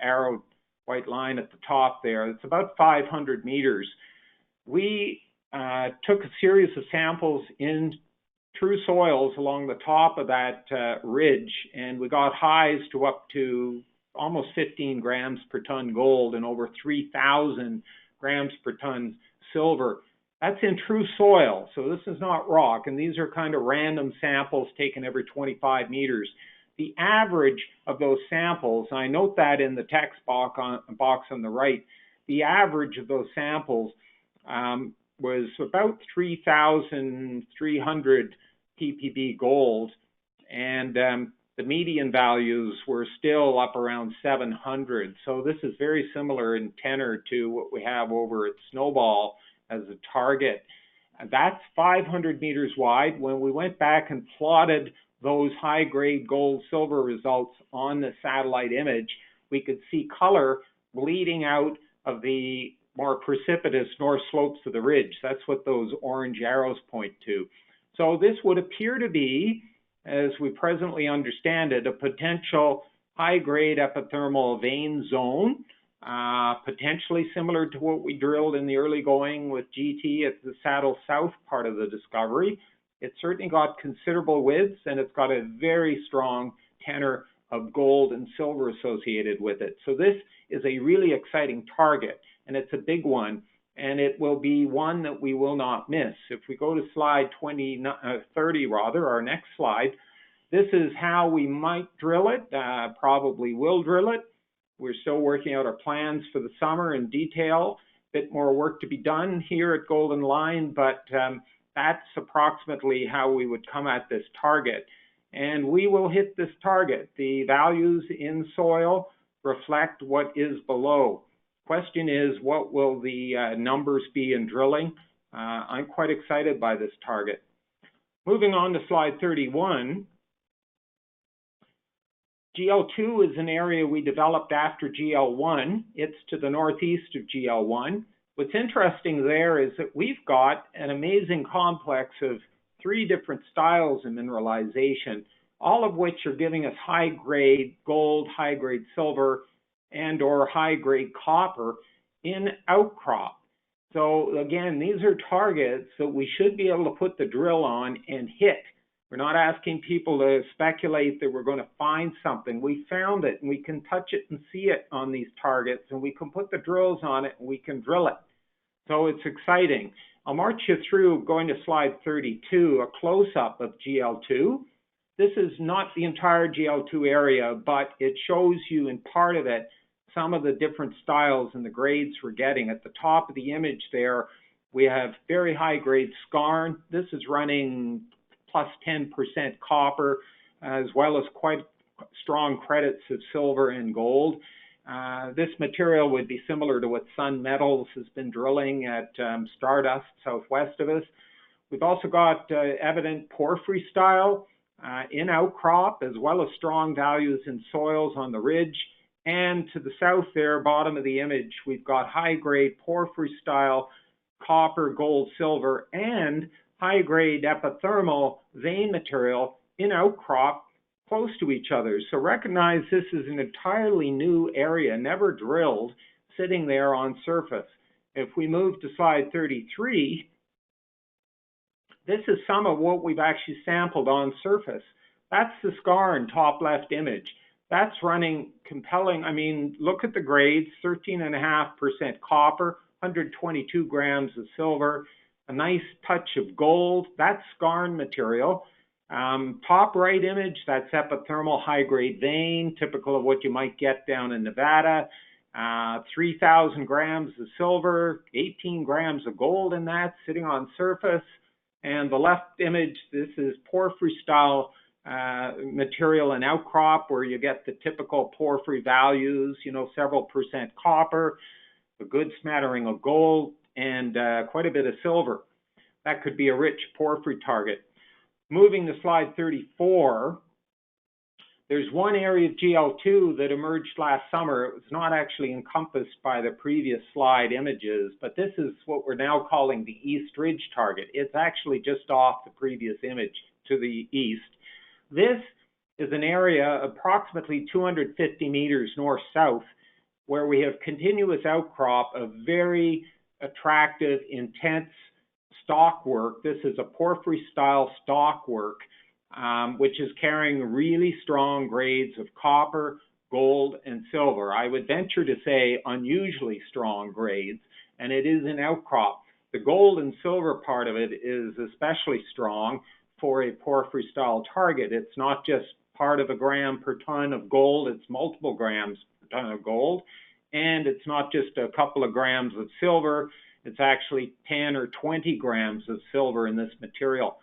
arrowed white line at the top there, it's about 500 meters. We took a series of samples in true soils along the top of that ridge, and we got highs to up to almost 15 grams per ton gold and over 3,000 grams per ton silver. That's in true soil, so this is not rock, and these are kind of random samples taken every 25 meters. The average of those samples, I note that in the text box on the right, the average of those samples was about 3,300 ppb gold, and the median values were still up around 700. So this is very similar in tenor to what we have over at Snoball as a target. That's 500 meters wide. When we went back and plotted those high-grade gold-silver results on the satellite image, we could see color bleeding out of the more precipitous north slopes of the ridge. That's what those orange arrows point to. So this would appear to be, as we presently understand it, a potential high-grade epithermal vein zone, potentially similar to what we drilled in the early going with GT at the Saddle South part of the discovery. It's certainly got considerable widths, and it's got a very strong tenor of gold and silver associated with it. So this is a really exciting target, and it's a big one, and it will be one that we will not miss. If we go to slide 30, our next slide, this is how we might drill it, probably will drill it. We're still working out our plans for the summer in detail, bit more work to be done here at Golden Line, but that's approximately how we would come at this target. And we will hit this target. The values in soil reflect what is below. Question is, what will the numbers be in drilling? I'm quite excited by this target. Moving on to slide 31. GL2 is an area we developed after GL1. It's to the northeast of GL1. What's interesting there is that we've got an amazing complex of 3 different styles of mineralization, all of which are giving us high-grade gold, high-grade silver, and or high-grade copper in outcrop. So again, these are targets that we should be able to put the drill on and hit. We're not asking people to speculate that we're going to find something. We found it, and we can touch it and see it on these targets, and we can put the drills on it, and we can drill it. So it's exciting. I'll march you through, going to slide 32, a close-up of GL2. This is not the entire GL2 area, but it shows you in part of it some of the different styles and the grades we're getting. At the top of the image there, we have very high-grade skarn. This is running plus 10% copper, as well as quite strong credits of silver and gold. This material would be similar to what Sun Metals has been drilling at Stardust, southwest of us. We've also got evident porphyry style in outcrop, as well as strong values in soils on the ridge. And to the south there, bottom of the image, we've got high-grade porphyry style copper, gold, silver, and high-grade epithermal vein material in outcrop close to each other. So recognize this is an entirely new area, never drilled, sitting there on surface. If we move to slide 33, this is some of what we've actually sampled on surface. That's the skarn, top left image. That's running compelling. I mean, look at the grades, 13.5% copper, 122 grams of silver, a nice touch of gold. That's skarn material. Top right image, that's epithermal high-grade vein, typical of what you might get down in Nevada. 3,000 grams of silver, 18 grams of gold in that, sitting on surface. And the left image, this is porphyry style material and outcrop, where you get the typical porphyry values, several percent copper, a good smattering of gold, and quite a bit of silver. That could be a rich porphyry target. Moving to slide 34, there's one area of GL2 that emerged last summer. It was not actually encompassed by the previous slide images, but this is what we're now calling the East Ridge target. It's actually just off the previous image to the east. This is an area approximately 250 meters north-south where we have continuous outcrop of very attractive, intense stockwork. This is a porphyry-style stockwork, which is carrying really strong grades of copper, gold, and silver. I would venture to say unusually strong grades, and it is an outcrop. The gold and silver part of it is especially strong for a porphyry-style target. It's not just part of a gram per ton of gold, it's multiple grams per ton of gold. And it's not just a couple of grams of silver, it's actually 10 or 20 grams of silver in this material.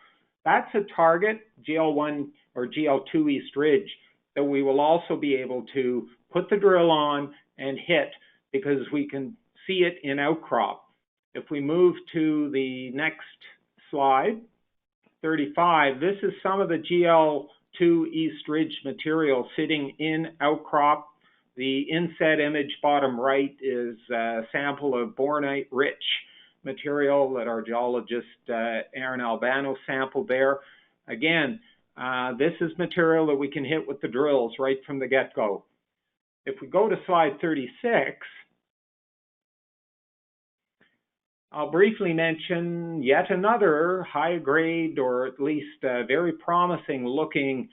That's a target, GL1 or GL2 East Ridge, that we will also be able to put the drill on and hit because we can see it in outcrop. If we move to the next slide, 35, this is some of the GL2 East Ridge material sitting in outcrop. The inset image bottom right is a sample of bornite-rich material that our geologist Aaron Albano sampled there. Again, this is material that we can hit with the drills right from the get-go. If we go to slide 36, I'll briefly mention yet another high-grade, or at least very promising-looking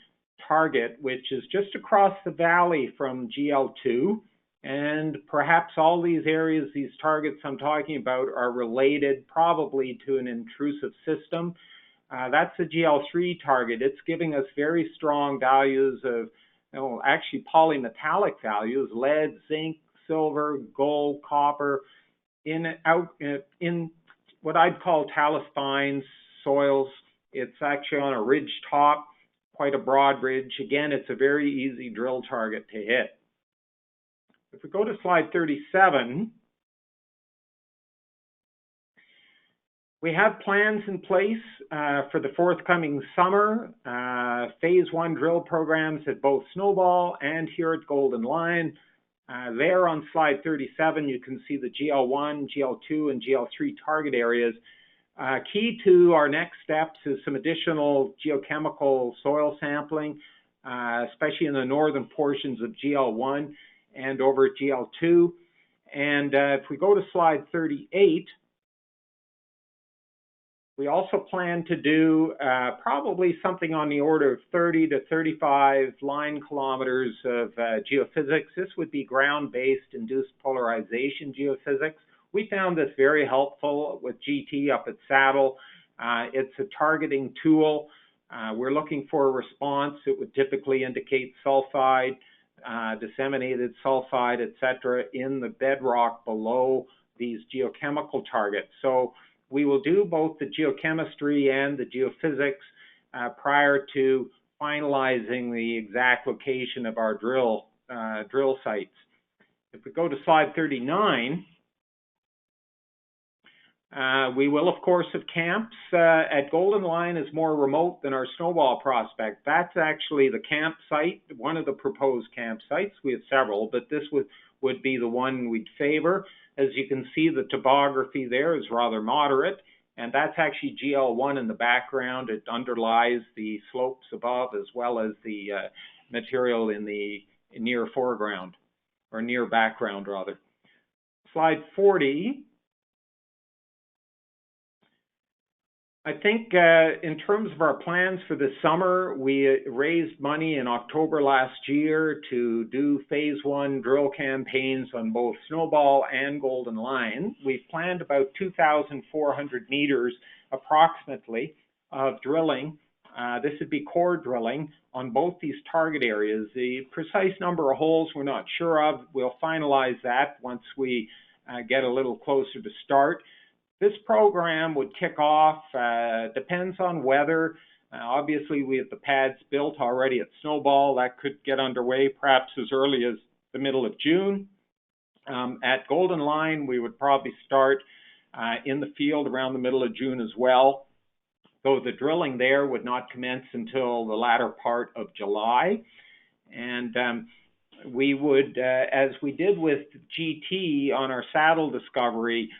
target, which is just across the valley from GL2. And perhaps all these areas, these targets I'm talking about, are related probably to an intrusive system. That's the GL3 target. It's giving us very strong values of, actually polymetallic values, lead, zinc, silver, gold, copper, in what I'd call talus fines soils. It's actually on a ridge top, quite a broad ridge. Again, it's a very easy drill target to hit. If we go to slide 37, we have plans in place for the forthcoming summer. Phase 1 drill programs at both Snoball and here at Golden Lion. There on slide 37, you can see the GL1, GL2, and GL3 target areas. Key to our next steps is some additional geochemical soil sampling, especially in the northern portions of GL1 and over at GL2. And if we go to slide 38, we also plan to do probably something on the order of 30 to 35 line kilometers of geophysics. This would be ground-based induced polarization geophysics. We found this very helpful with GT up at Saddle. It's a targeting tool. We're looking for a response. It would typically indicate sulfide, disseminated sulfide, etc., in the bedrock below these geochemical targets. So we will do both the geochemistry and the geophysics prior to finalizing the exact location of our drill sites. If we go to slide 39, we will, of course, have camps. At Golden Lion is more remote than our Snoball prospect. That's actually the campsite, one of the proposed campsites. We have several, but this would be the one we'd favor. As you can see, the topography there is rather moderate, and that's actually GL1 in the background. It underlies the slopes above as well as the material in the near foreground, or near background, rather. Slide 40. I think in terms of our plans for this summer, we raised money in October last year to do phase 1 drill campaigns on both Snoball and Golden Lion. We've planned about 2,400 meters approximately of drilling. This would be core drilling on both these target areas. The precise number of holes we're not sure of. We'll finalize that once we get a little closer to start. This program would kick off, depends on weather. Obviously, we have the pads built already at Snoball. That could get underway perhaps as early as the middle of June. At Golden Lion, we would probably start in the field around the middle of June as well, though the drilling there would not commence until the latter part of July. And we would, as we did with GT on our Saddle discovery,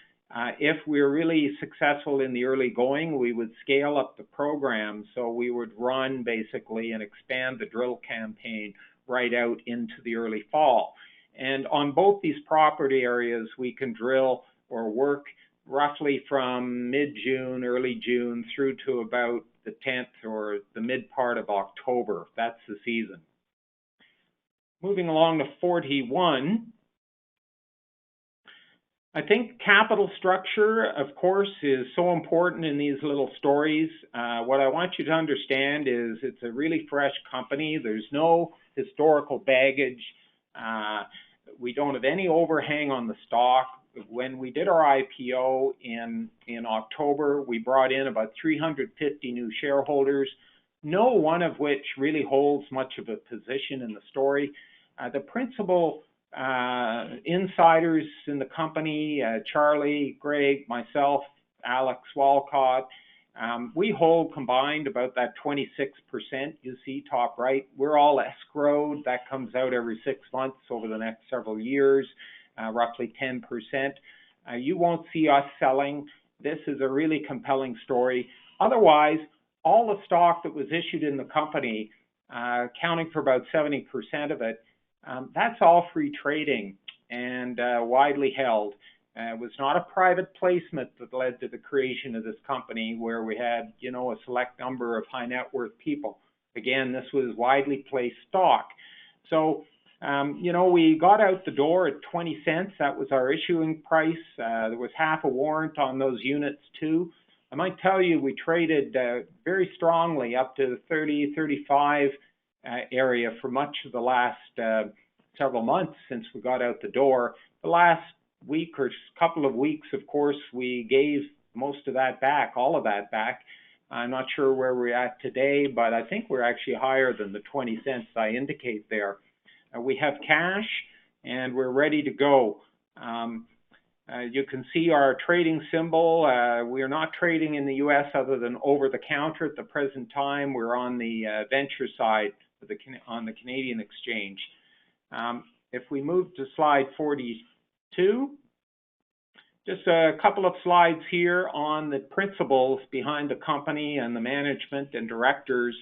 if we're really successful in the early going, we would scale up the program. So we would run basically and expand the drill campaign right out into the early fall. And on both these property areas, we can drill or work roughly from mid-June, early June, through to about the 10th or the mid part of October. That's the season. Moving along to 41. I think capital structure, of course, is so important in these little stories. What I want you to understand is it's a really fresh company. There's no historical baggage. We don't have any overhang on the stock. When we did our IPO in October, we brought in about 350 new shareholders, no one of which really holds much of a position in the story. The principal insiders in the company, Charlie, Greg, myself, Alex Walcott, we hold combined about that 26% you see top right. We're all escrowed. That comes out every 6 months over the next several years, roughly 10%. You won't see us selling. This is a really compelling story. Otherwise, all the stock that was issued in the company, accounting for about 70% of it, that's all free trading and widely held. It was not a private placement that led to the creation of this company where we had, a select number of high net worth people. Again, this was widely placed stock. So, we got out the door at 20 cents. That was our issuing price. There was half a warrant on those units too. I might tell you we traded very strongly up to the 30, 35 area for much of the last several months since we got out the door. The last week or couple of weeks, of course, we gave most of that back, all of that back. I'm not sure where we're at today, but I think we're actually higher than the 20 cents I indicate there. We have cash and we're ready to go. You can see our trading symbol. We are not trading in the US other than over the counter at the present time. We're on the venture side on the Canadian exchange. If we move to slide 42, just a couple of slides here on the principles behind the company and the management and directors.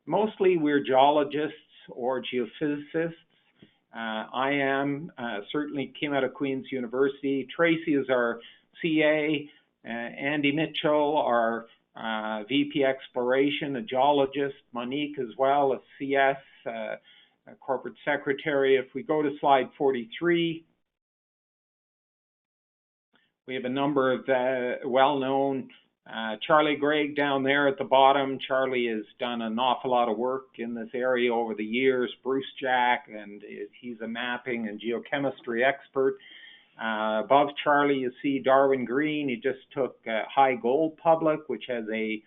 Mostly we're geologists or geophysicists. I am, certainly came out of Queen's University. Tracy is our CA, Andy Mitchell, our VP Exploration, a geologist, Monique as well, a CS, a corporate secretary. If we go to slide 43, we have a number of well-known, Charlie Gregg down there at the bottom. Charlie has done an awful lot of work in this area over the years. Bruce Jack, and he's a mapping and geochemistry expert. Above Charlie, you see Darwin Green. He just took High Gold public, which has a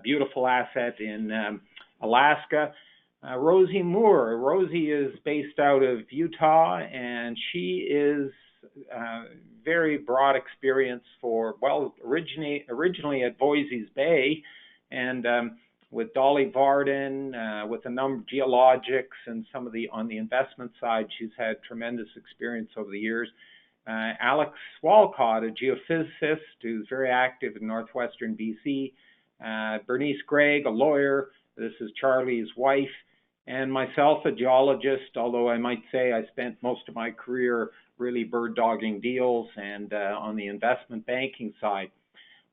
beautiful asset in Alaska. Rosie Moore. Rosie is based out of Utah, and she is very broad experience for, well, originally at Voisey's Bay, and with Dolly Varden, with a number of geologics and some of on the investment side, she's had tremendous experience over the years. Alex Walcott, a geophysicist who's very active in northwestern BC. Bernice Gregg, a lawyer. This is Charlie's wife. And myself, a geologist, although I might say I spent most of my career really bird dogging deals and on the investment banking side.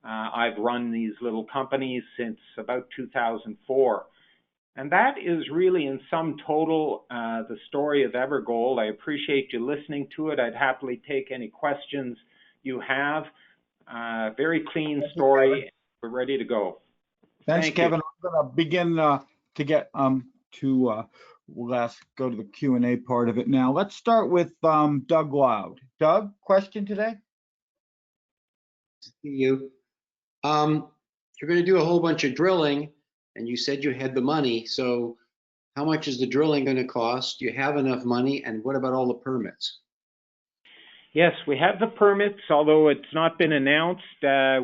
I've run these little companies since about 2004. And that is really in sum total the story of Evergold. I appreciate you listening to it. I'd happily take any questions you have. Very clean story. We're ready to go. Thanks, Thank Kevin. you. I'm going to begin to get we'll go to the Q&A part of it now. Let's start with Doug Loud. Doug, question today? See you. You're going to do a whole bunch of drilling, and you said you had the money. So how much is the drilling going to cost? Do you have enough money? And what about all the permits? Yes, we have the permits, although it's not been announced.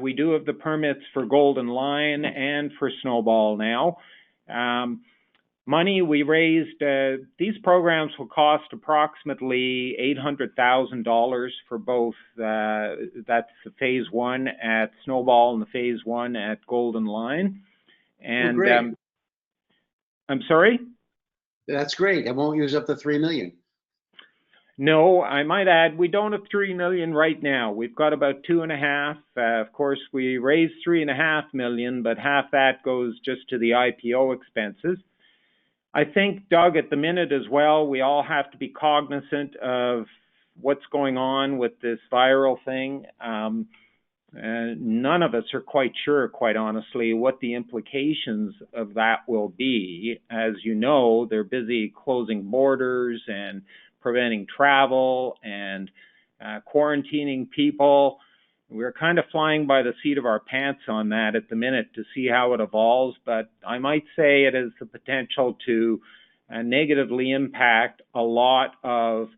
We do have the permits for Golden Lion and for Snowball now. Money we raised, these programs will cost approximately $800,000 for both. That's the phase one at Snowball and the phase one at Golden Lion. And great. I'm sorry? That's great. I won't use up the $3 million. No, I might add, we don't have $3 million right now. We've got about $2.5 million. Of course, we raised $3.5 million, but half that goes just to the IPO expenses. I think, Doug, at the minute as well, we all have to be cognizant of what's going on with this viral thing. None of us are quite sure, quite honestly, what the implications of that will be. As you know, they're busy closing borders and preventing travel and quarantining people. We're kind of flying by the seat of our pants on that at the minute to see how it evolves, but I might say it has the potential to negatively impact a lot of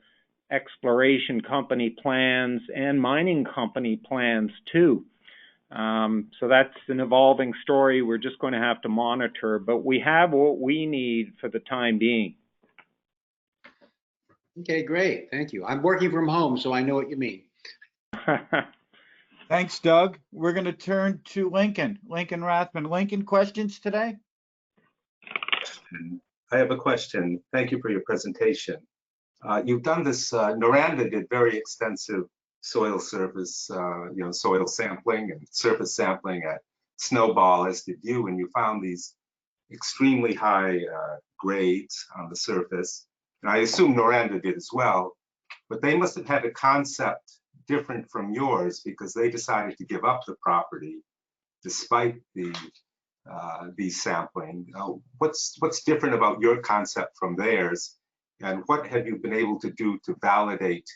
exploration company plans and mining company plans too. So that's an evolving story. We're just going to have to monitor, but we have what we need for the time being. Okay, great. Thank you. I'm working from home, so I know what you mean. Thanks, Doug. We're going to turn to Lincoln Rathman. Lincoln, questions today? I have a question. Thank you for your presentation. You've done this, Noranda did very extensive soil surface, soil sampling and surface sampling at Snowball, as did you, and you found these extremely high grades on the surface. And I assume Noranda did as well, but they must have had a concept different from yours because they decided to give up the property despite the sampling. What's different about your concept from theirs, and what have you been able to do to validate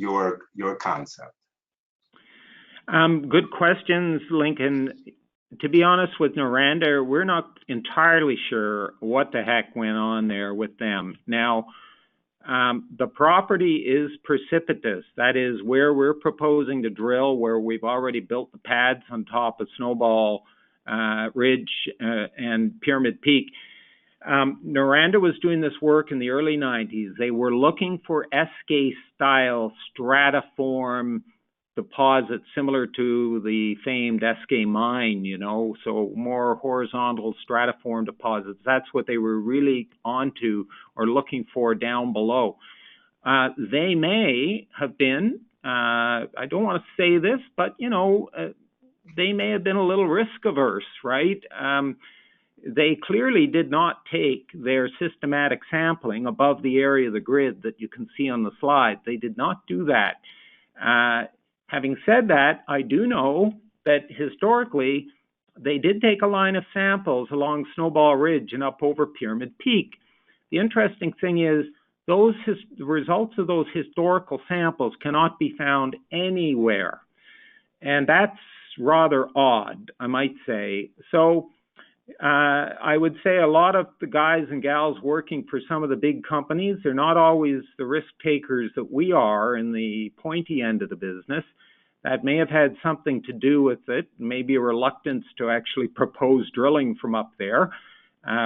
your concept? Good questions, Lincoln. To be honest with Noranda, we're not entirely sure what the heck went on there with them. Now, the property is precipitous. That is where we're proposing to drill, where we've already built the pads on top of Snowball Ridge and Pyramid Peak. Noranda was doing this work in the early 90s. They were looking for Eskay-style stratiform deposits similar to the famed Eskay mine, you know, so more horizontal stratiform deposits. That's what they were really onto or looking for down below. They may have been, I don't want to say this, but, you know, they may have been a little risk averse, right? They clearly did not take their systematic sampling above the area of the grid that you can see on the slide. They did not do that. Having said that, I do know that historically, they did take a line of samples along Snowball Ridge and up over Pyramid Peak. The interesting thing is the results of those historical samples cannot be found anywhere. And that's rather odd, I might say. So I would say a lot of the guys and gals working for some of the big companies, they're not always the risk takers that we are in the pointy end of the business. That may have had something to do with it, maybe a reluctance to actually propose drilling from up there.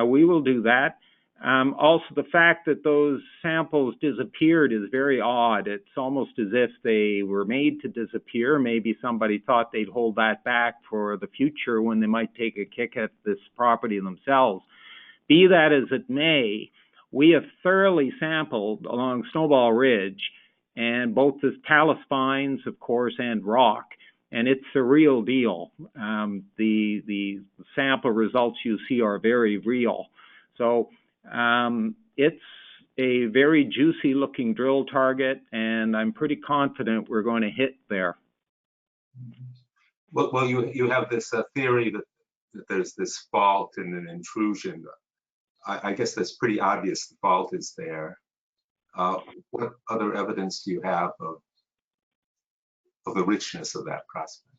We will do that. Also, the fact that those samples disappeared is very odd. It's almost as if they were made to disappear. Maybe somebody thought they'd hold that back for the future when they might take a kick at this property themselves. Be that as it may, we have thoroughly sampled along Snowball Ridge, and both the talus fines, of course, and rock, and it's the real deal. The sample results you see are very real. So it's a very juicy looking drill target, and I'm pretty confident we're going to hit there. Well, you have this theory that there's this fault and an intrusion. I guess that's pretty obvious the fault is there. What other evidence do you have of the richness of that prospect?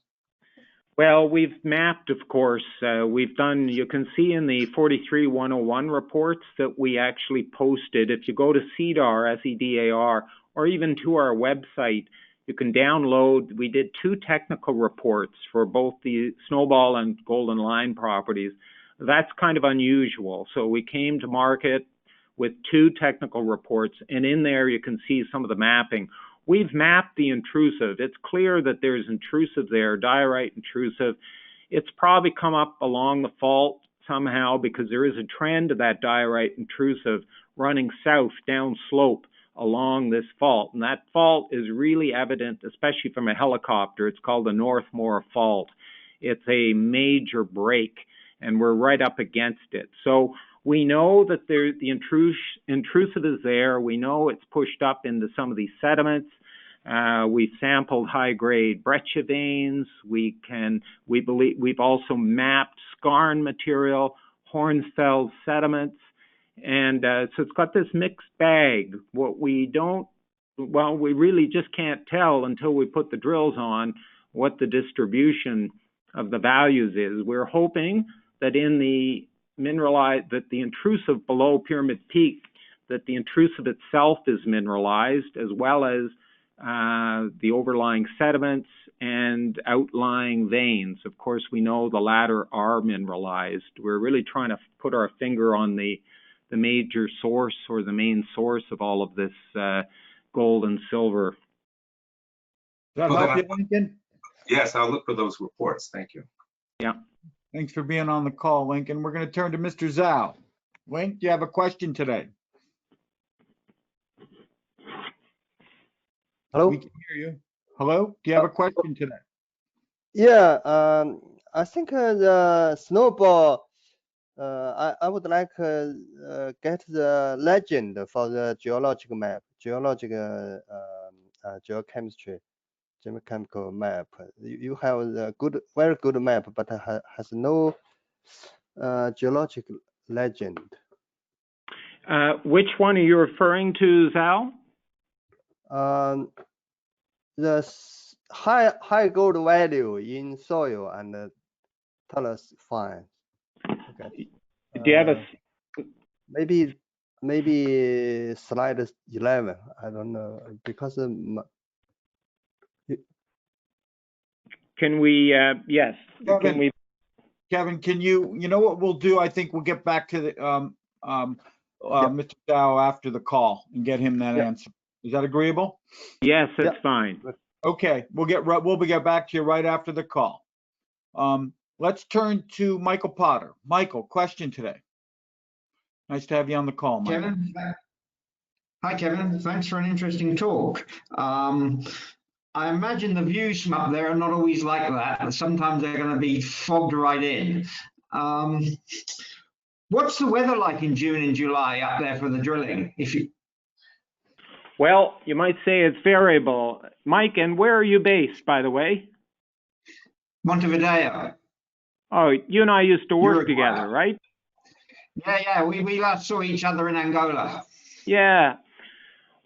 Well, we've mapped, of course. We've done, you can see in the 43-101 reports that we actually posted. If you go to CEDAR, SEDAR, or even to our website, you can download. We did 2 technical reports for both the Snowball and Golden Line properties. That's kind of unusual. So we came to market with 2 technical reports, and in there you can see some of the mapping. We've mapped the intrusive. It's clear that there's intrusive there, diorite intrusive. It's probably come up along the fault somehow because there is a trend of that diorite intrusive running south down slope along this fault. And that fault is really evident, especially from a helicopter. It's called the Northmore Fault. It's a major break, and we're right up against it. So we know that the intrusive is there. We know it's pushed up into some of these sediments. We've sampled high-grade breccia veins. We've also mapped skarn material, Hornsfeld sediments, and so it's got this mixed bag. We really just can't tell until we put the drills on what the distribution of the values is. We're hoping that in the that the intrusive below Pyramid Peak, that the intrusive itself is mineralized, as well as the overlying sediments and outlying veins. Of course, we know the latter are mineralized. We're really trying to put our finger on the major source or the main source of all of this gold and silver. Does that help you, Lincoln? Yes, I'll look for those reports. Thank you. Yeah. Thanks for being on the call, Lincoln. We're going to turn to Mr. Zhao. Link, do you have a question today? Hello? We can hear you. Hello? Do you have a question today? Yeah, I think the Snowball, I would like get the legend for the geological map, geochemistry, geochemical map. You have a very good map, but has no geological legend. Which one are you referring to, Zal? high gold value in soil and tell us fine. Okay. Do you have a Maybe slide 11. I don't know because can we yes, can Kevin, we Kevin, can you know what we'll do? I think we'll get back to the Mr. Dow after the call and get him that Yep. answer. Is that agreeable? yes, that's Yeah. fine. Okay, we'll get back to you right after the call. Let's turn to Michael Potter. Michael, question today. Nice to have you on the call, Michael. Kevin, hi Kevin, thanks for an interesting talk. I imagine the views from up there are not always like that. Sometimes they're going to be fogged right in. What's the weather like in June and July up there for the drilling? Well, you might say it's variable. Mike, and where are you based, by the way? Montevideo. Oh, you and I used to work Uruguay. together, right? Yeah, we last saw each other in Angola. Yeah.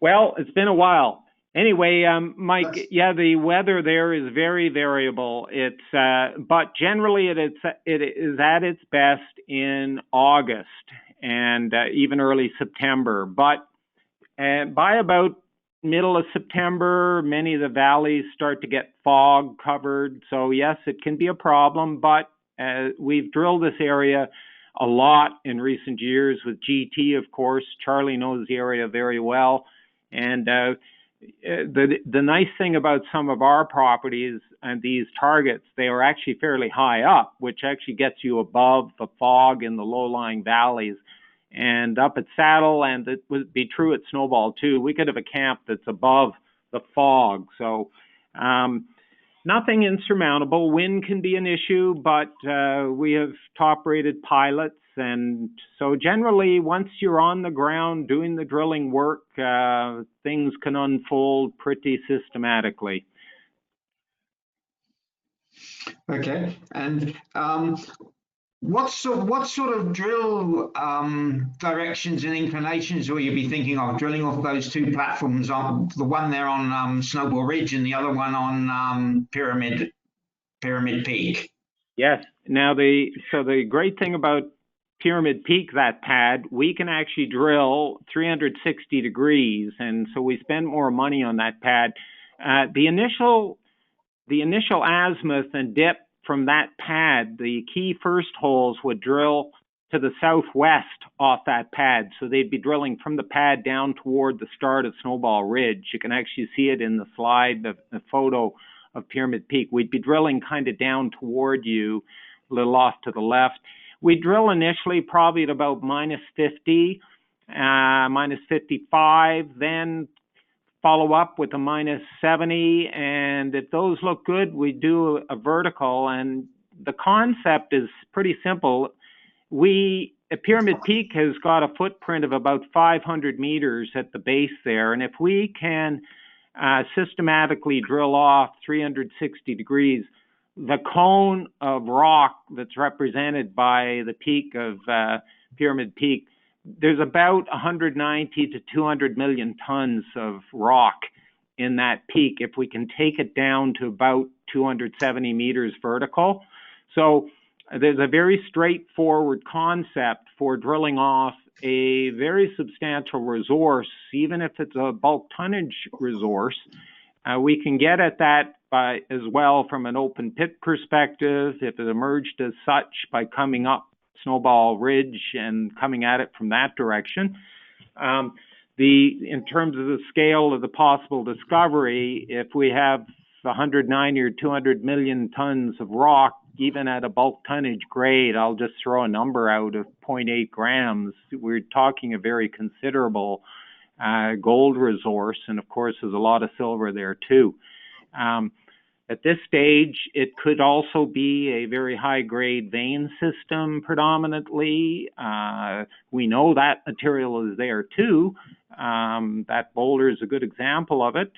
Well, it's been a while. Anyway, Mike, yeah, the weather there is very variable. It's but generally it is at its best in August and even early September. But by about middle of September, many of the valleys start to get fog covered. So yes, it can be a problem, but we've drilled this area a lot in recent years with GT, of course. Charlie knows the area very well. And the nice thing about some of our properties and these targets, they are actually fairly high up, which actually gets you above the fog in the low-lying valleys. And up at Saddle, and it would be true at Snoball too, we could have a camp that's above the fog. So nothing insurmountable. Wind can be an issue, but we have top-rated pilots. And so generally, once you're on the ground doing the drilling work, things can unfold pretty systematically. Okay, and what sort of drill directions and inclinations will you be thinking of drilling off those two platforms? On the one there on Snowball Ridge and the other one on Pyramid Peak. Yes. Now the great thing about Pyramid Peak, that pad, we can actually drill 360 degrees, and so we spend more money on that pad. The initial azimuth and dip from that pad, the key first holes would drill to the southwest off that pad. So they'd be drilling from the pad down toward the start of Snowball Ridge. You can actually see it in the slide, the photo of Pyramid Peak. We'd be drilling kind of down toward you, a little off to the left. We'd drill initially probably at about minus 50, minus 55, then follow up with a minus 70, and if those look good, we do a vertical. And the concept is pretty simple. Pyramid Peak has got a footprint of about 500 meters at the base there, and if we can systematically drill off 360 degrees, the cone of rock that's represented by the peak of Pyramid Peak, there's about 190 to 200 million tons of rock in that peak if we can take it down to about 270 meters vertical. So there's a very straightforward concept for drilling off a very substantial resource, even if it's a bulk tonnage resource. We can get at that by as well from an open pit perspective, if it emerged as such, by coming up Snowball Ridge and coming at it from that direction. In terms of the scale of the possible discovery, if we have 190 or 200 million tons of rock, even at a bulk tonnage grade, I'll just throw a number out of 0.8 grams, we're talking a very considerable gold resource, and of course there's a lot of silver there too. At this stage, it could also be a very high-grade vein system predominantly. We know that material is there too. That boulder is a good example of it.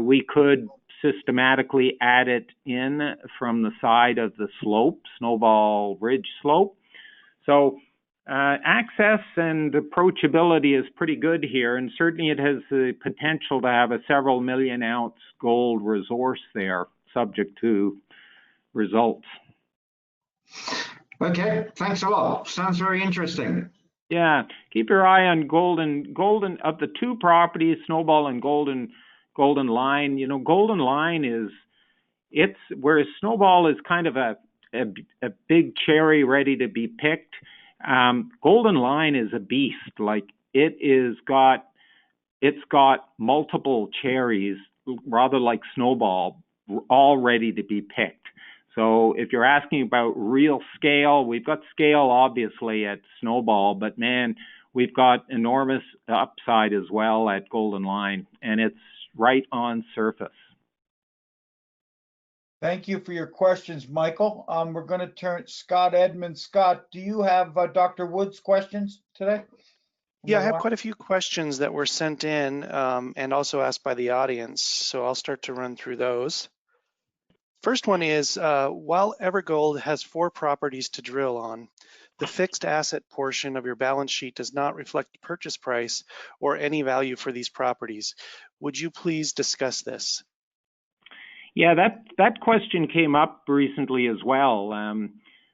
We could systematically add it in from the side of the slope, Snowball Ridge slope. So Access and approachability is pretty good here, and certainly it has the potential to have a several million ounce gold resource there, subject to results. Okay, thanks a lot. Sounds very interesting. Yeah, keep your eye on Golden of the two properties, Snowball and Golden Line. You know, Golden Line it's whereas Snowball is kind of a big cherry ready to be picked. Golden Line is a beast. Like it's got multiple cherries, rather like Snowball, all ready to be picked. So if you're asking about real scale, we've got scale obviously at Snowball, but man, we've got enormous upside as well at Golden Line, and it's right on surface. Thank you for your questions, Michael. We're going to turn Scott Edmonds. Scott, do you have Dr. Wood's questions today? Yeah, I have quite a few questions that were sent in and also asked by the audience, so I'll start to run through those. First one is, while Evergold has 4 properties to drill on, the fixed asset portion of your balance sheet does not reflect the purchase price or any value for these properties. Would you please discuss this? Yeah, that question came up recently as well.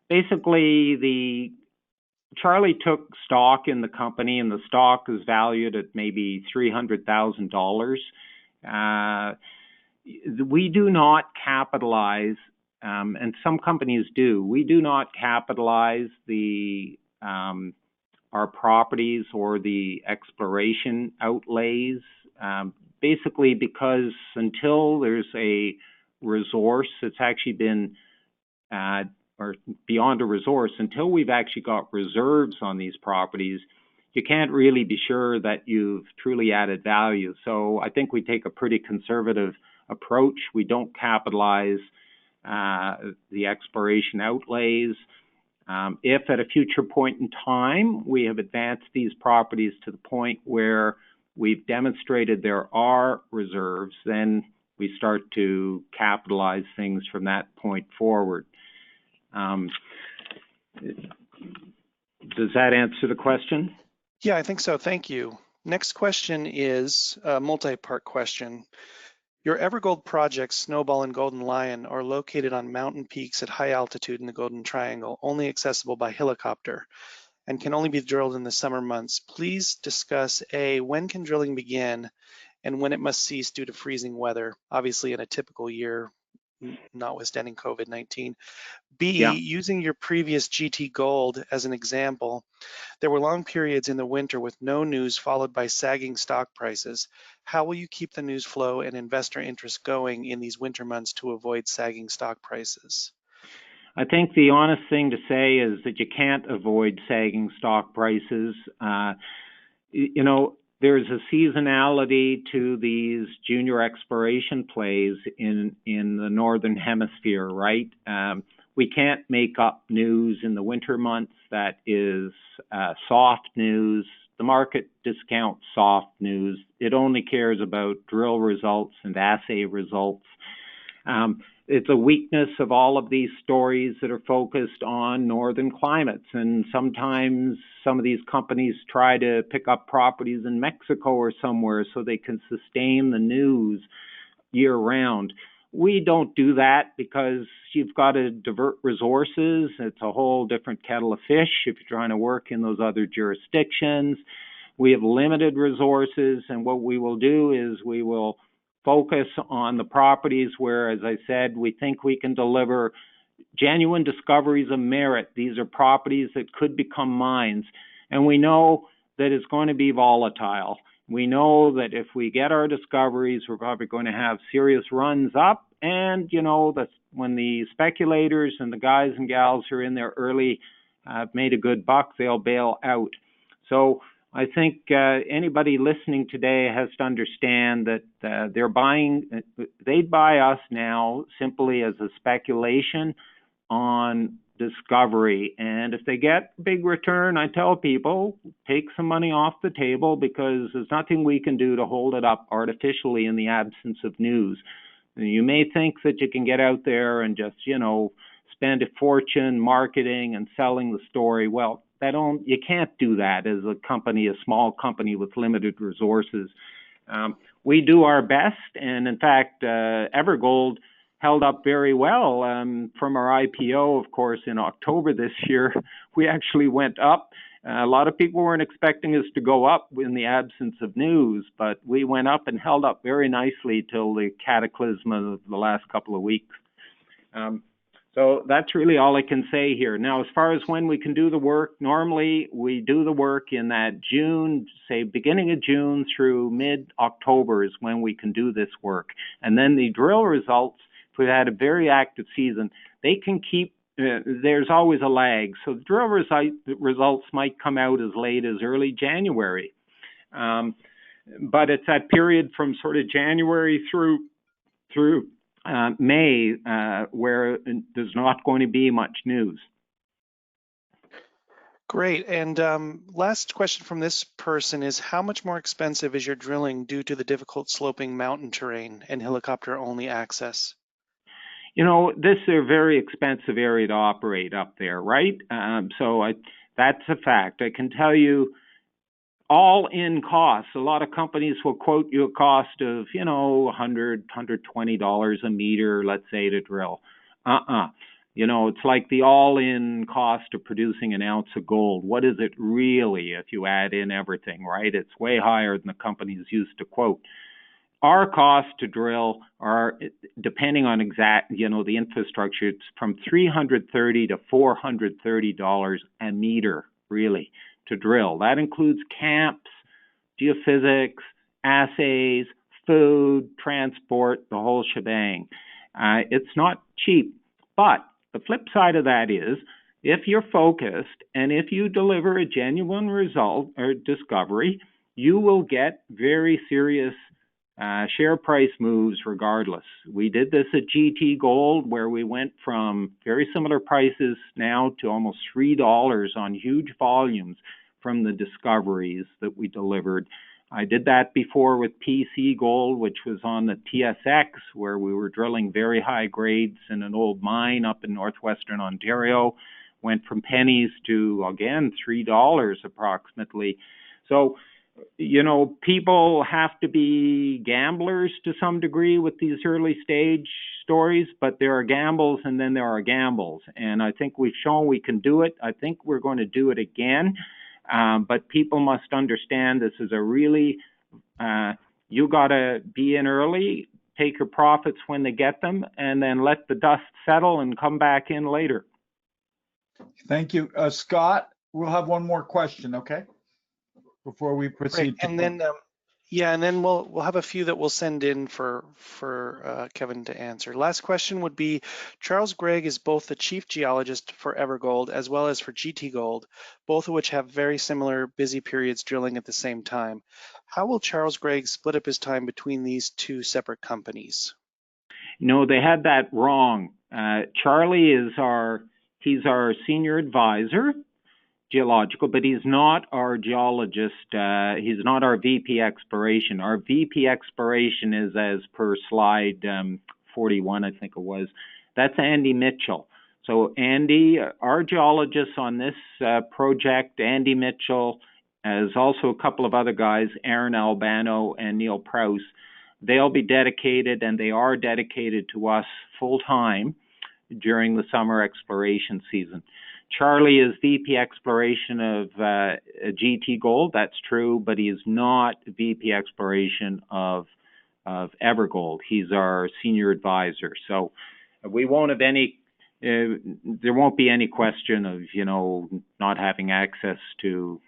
Basically, Charlie took stock in the company, and the stock is valued at maybe $300,000. We do not capitalize, and some companies do. We do not capitalize our properties or the exploration outlays, basically because until there's a resource that's actually been or beyond a resource, until we've actually got reserves on these properties, you can't really be sure that you've truly added value. So I think we take a pretty conservative approach. We don't capitalize the exploration outlays. If at a future point in time we have advanced these properties to the point where we've demonstrated there are reserves, then we start to capitalize things from that point forward. Does that answer the question? Yeah, I think so. Thank you. Next question is a multi-part question. Your Evergold projects, Snowball and Golden Lion, are located on mountain peaks at high altitude in the Golden Triangle, only accessible by helicopter, and can only be drilled in the summer months. Please discuss A, when can drilling begin and when it must cease due to freezing weather, obviously in a typical year, notwithstanding COVID-19. B, using your previous GT Gold as an example, there were long periods in the winter with no news followed by sagging stock prices. How will you keep the news flow and investor interest going in these winter months to avoid sagging stock prices? I think the honest thing to say is that you can't avoid sagging stock prices. You know, there's a seasonality to these junior exploration plays in the Northern Hemisphere, right? We can't make up news in the winter months that is soft news. The market discounts soft news. It only cares about drill results and assay results. It's a weakness of all of these stories that are focused on northern climates. And sometimes some of these companies try to pick up properties in Mexico or somewhere so they can sustain the news year round. We don't do that because you've got to divert resources. It's a whole different kettle of fish if you're trying to work in those other jurisdictions. We have limited resources, and what we will do is we will focus on the properties where, as I said, we think we can deliver genuine discoveries of merit. These are properties that could become mines, and we know that it's going to be volatile. We know that if we get our discoveries, we're probably going to have serious runs up, and you know that when the speculators and the guys and gals who are in there early have made a good buck, they'll bail out. So I think anybody listening today has to understand that they'd buy us now simply as a speculation on discovery. And if they get big return, I tell people, take some money off the table because there's nothing we can do to hold it up artificially in the absence of news. And you may think that you can get out there and just, you know, spend a fortune marketing and selling the story. Well, You can't do that as a company, a small company with limited resources. We do our best, and in fact, Evergold held up very well. From our IPO, of course, in October this year, we actually went up. A lot of people weren't expecting us to go up in the absence of news, but we went up and held up very nicely till the cataclysm of the last couple of weeks. So that's really all I can say here. Now, as far as when we can do the work, normally we do the work in that June, say beginning of June through mid-October is when we can do this work. And then the drill results, if we had a very active season, they can keep, there's always a lag. So the drill results might come out as late as early January. But it's that period from sort of January through May, where there's not going to be much news. Great. And last question from this person is, how much more expensive is your drilling due to the difficult sloping mountain terrain and helicopter-only access? You know, this is a very expensive area to operate up there, right? That's a fact. I can tell you, all-in costs, a lot of companies will quote you a cost of, you know, $100, $120 a meter, let's say, to drill. You know, it's like the all-in cost of producing an ounce of gold. What is it really if you add in everything, right? It's way higher than the companies used to quote. Our costs to drill are, depending on the infrastructure, it's from $330 to $430 a meter, really, to drill. That includes camps, geophysics, assays, food, transport, the whole shebang. It's not cheap, but the flip side of that is, if you're focused and if you deliver a genuine result or discovery, you will get very serious share price moves regardless. We did this at GT Gold, where we went from very similar prices now to almost $3 on huge volumes from the discoveries that we delivered. I did that before with PC Gold, which was on the TSX, where we were drilling very high grades in an old mine up in northwestern Ontario. Went from pennies to, again, $3 approximately. So, you know, people have to be gamblers to some degree with these early stage stories, but there are gambles and then there are gambles. And I think we've shown we can do it. I think we're going to do it again. But people must understand this is a really, you got to be in early, take your profits when they get them, and then let the dust settle and come back in later. Thank you. Scott, we'll have one more question, okay? Before we proceed. Great. And then, and then we'll have a few that we'll send in for Kevin to answer. Last question would be, Charles Gregg is both the chief geologist for Evergold as well as for GT Gold, both of which have very similar busy periods drilling at the same time. How will Charles Gregg split up his time between these two separate companies? No, they had that wrong. Charlie is he's our senior advisor, geological, but he's not our geologist. He's not our VP exploration. Our VP exploration is, as per slide 41, I think it was. That's Andy Mitchell. So Andy, our geologist on this project, Andy Mitchell, as also a couple of other guys, Aaron Albano and Neil Prowse, they'll be dedicated, and they are dedicated to us full time during the summer exploration season. Charlie is VP Exploration of GT Gold, that's true, but he is not VP Exploration of Evergold. He's our senior advisor. So we won't have any, there won't be any question of, you know, not having access to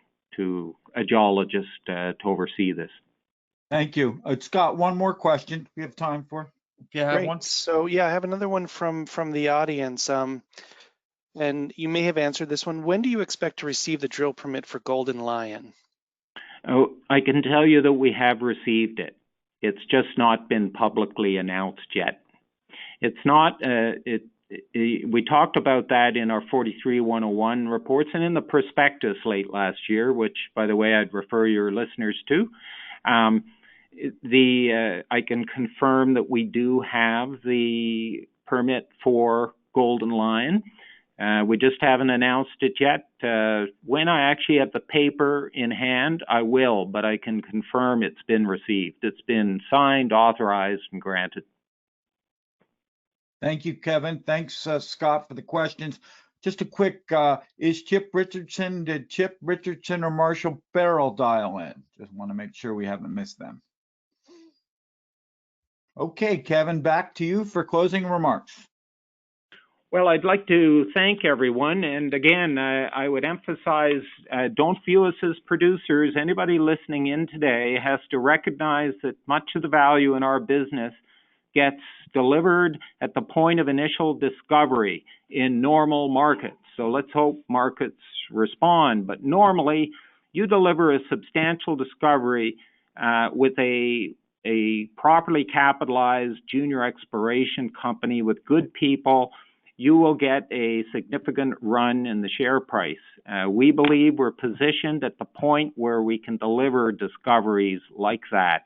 a geologist to oversee this. Thank you. Scott, one more question we have time for. If you have Great. one. So yeah, I have another one from the audience. And you may have answered this one. When do you expect to receive the drill permit for Golden Lion? Oh, I can tell you that we have received it. It's just not been publicly announced yet. It's not, we talked about that in our 43-101 reports and in the prospectus late last year, which, by the way, I'd refer your listeners to. I can confirm that we do have the permit for Golden Lion. We just haven't announced it yet. When I actually have the paper in hand, I will, but I can confirm it's been received. It's been signed, authorized, and granted. Thank you, Kevin. Thanks, Scott, for the questions. Just a quick, is Chip Richardson, did Chip Richardson or Marshall Farrell dial in? Just want to make sure we haven't missed them. Okay, Kevin, back to you for closing remarks. Well, I'd like to thank everyone. And again, I would emphasize, don't view us as producers. Anybody listening in today has to recognize that much of the value in our business gets delivered at the point of initial discovery in normal markets. So let's hope markets respond. But normally, you deliver a substantial discovery with a properly capitalized junior exploration company with good people. You will get a significant run in the share price. We believe we're positioned at the point where we can deliver discoveries like that.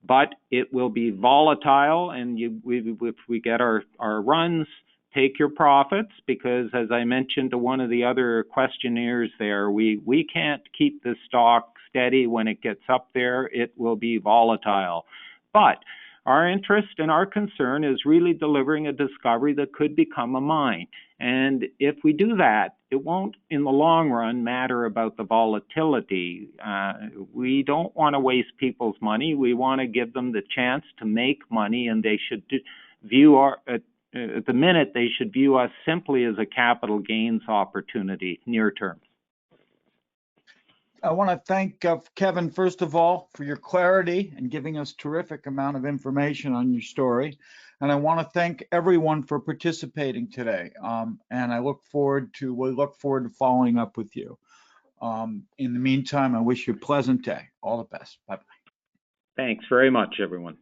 But it will be volatile, and if we get our runs, take your profits, because as I mentioned to one of the other questionnaires there, we can't keep this stock steady when it gets up there. It will be volatile. But our interest and our concern is really delivering a discovery that could become a mine. And if we do that, it won't, in the long run, matter about the volatility. We don't want to waste people's money. We want to give them the chance to make money, and they should view at the minute, they should view us simply as a capital gains opportunity near term. I want to thank Kevin, first of all, for your clarity and giving us terrific amount of information on your story. And I want to thank everyone for participating today. And we look forward to following up with you. In the meantime, I wish you a pleasant day. All the best. Bye-bye. Thanks very much, everyone.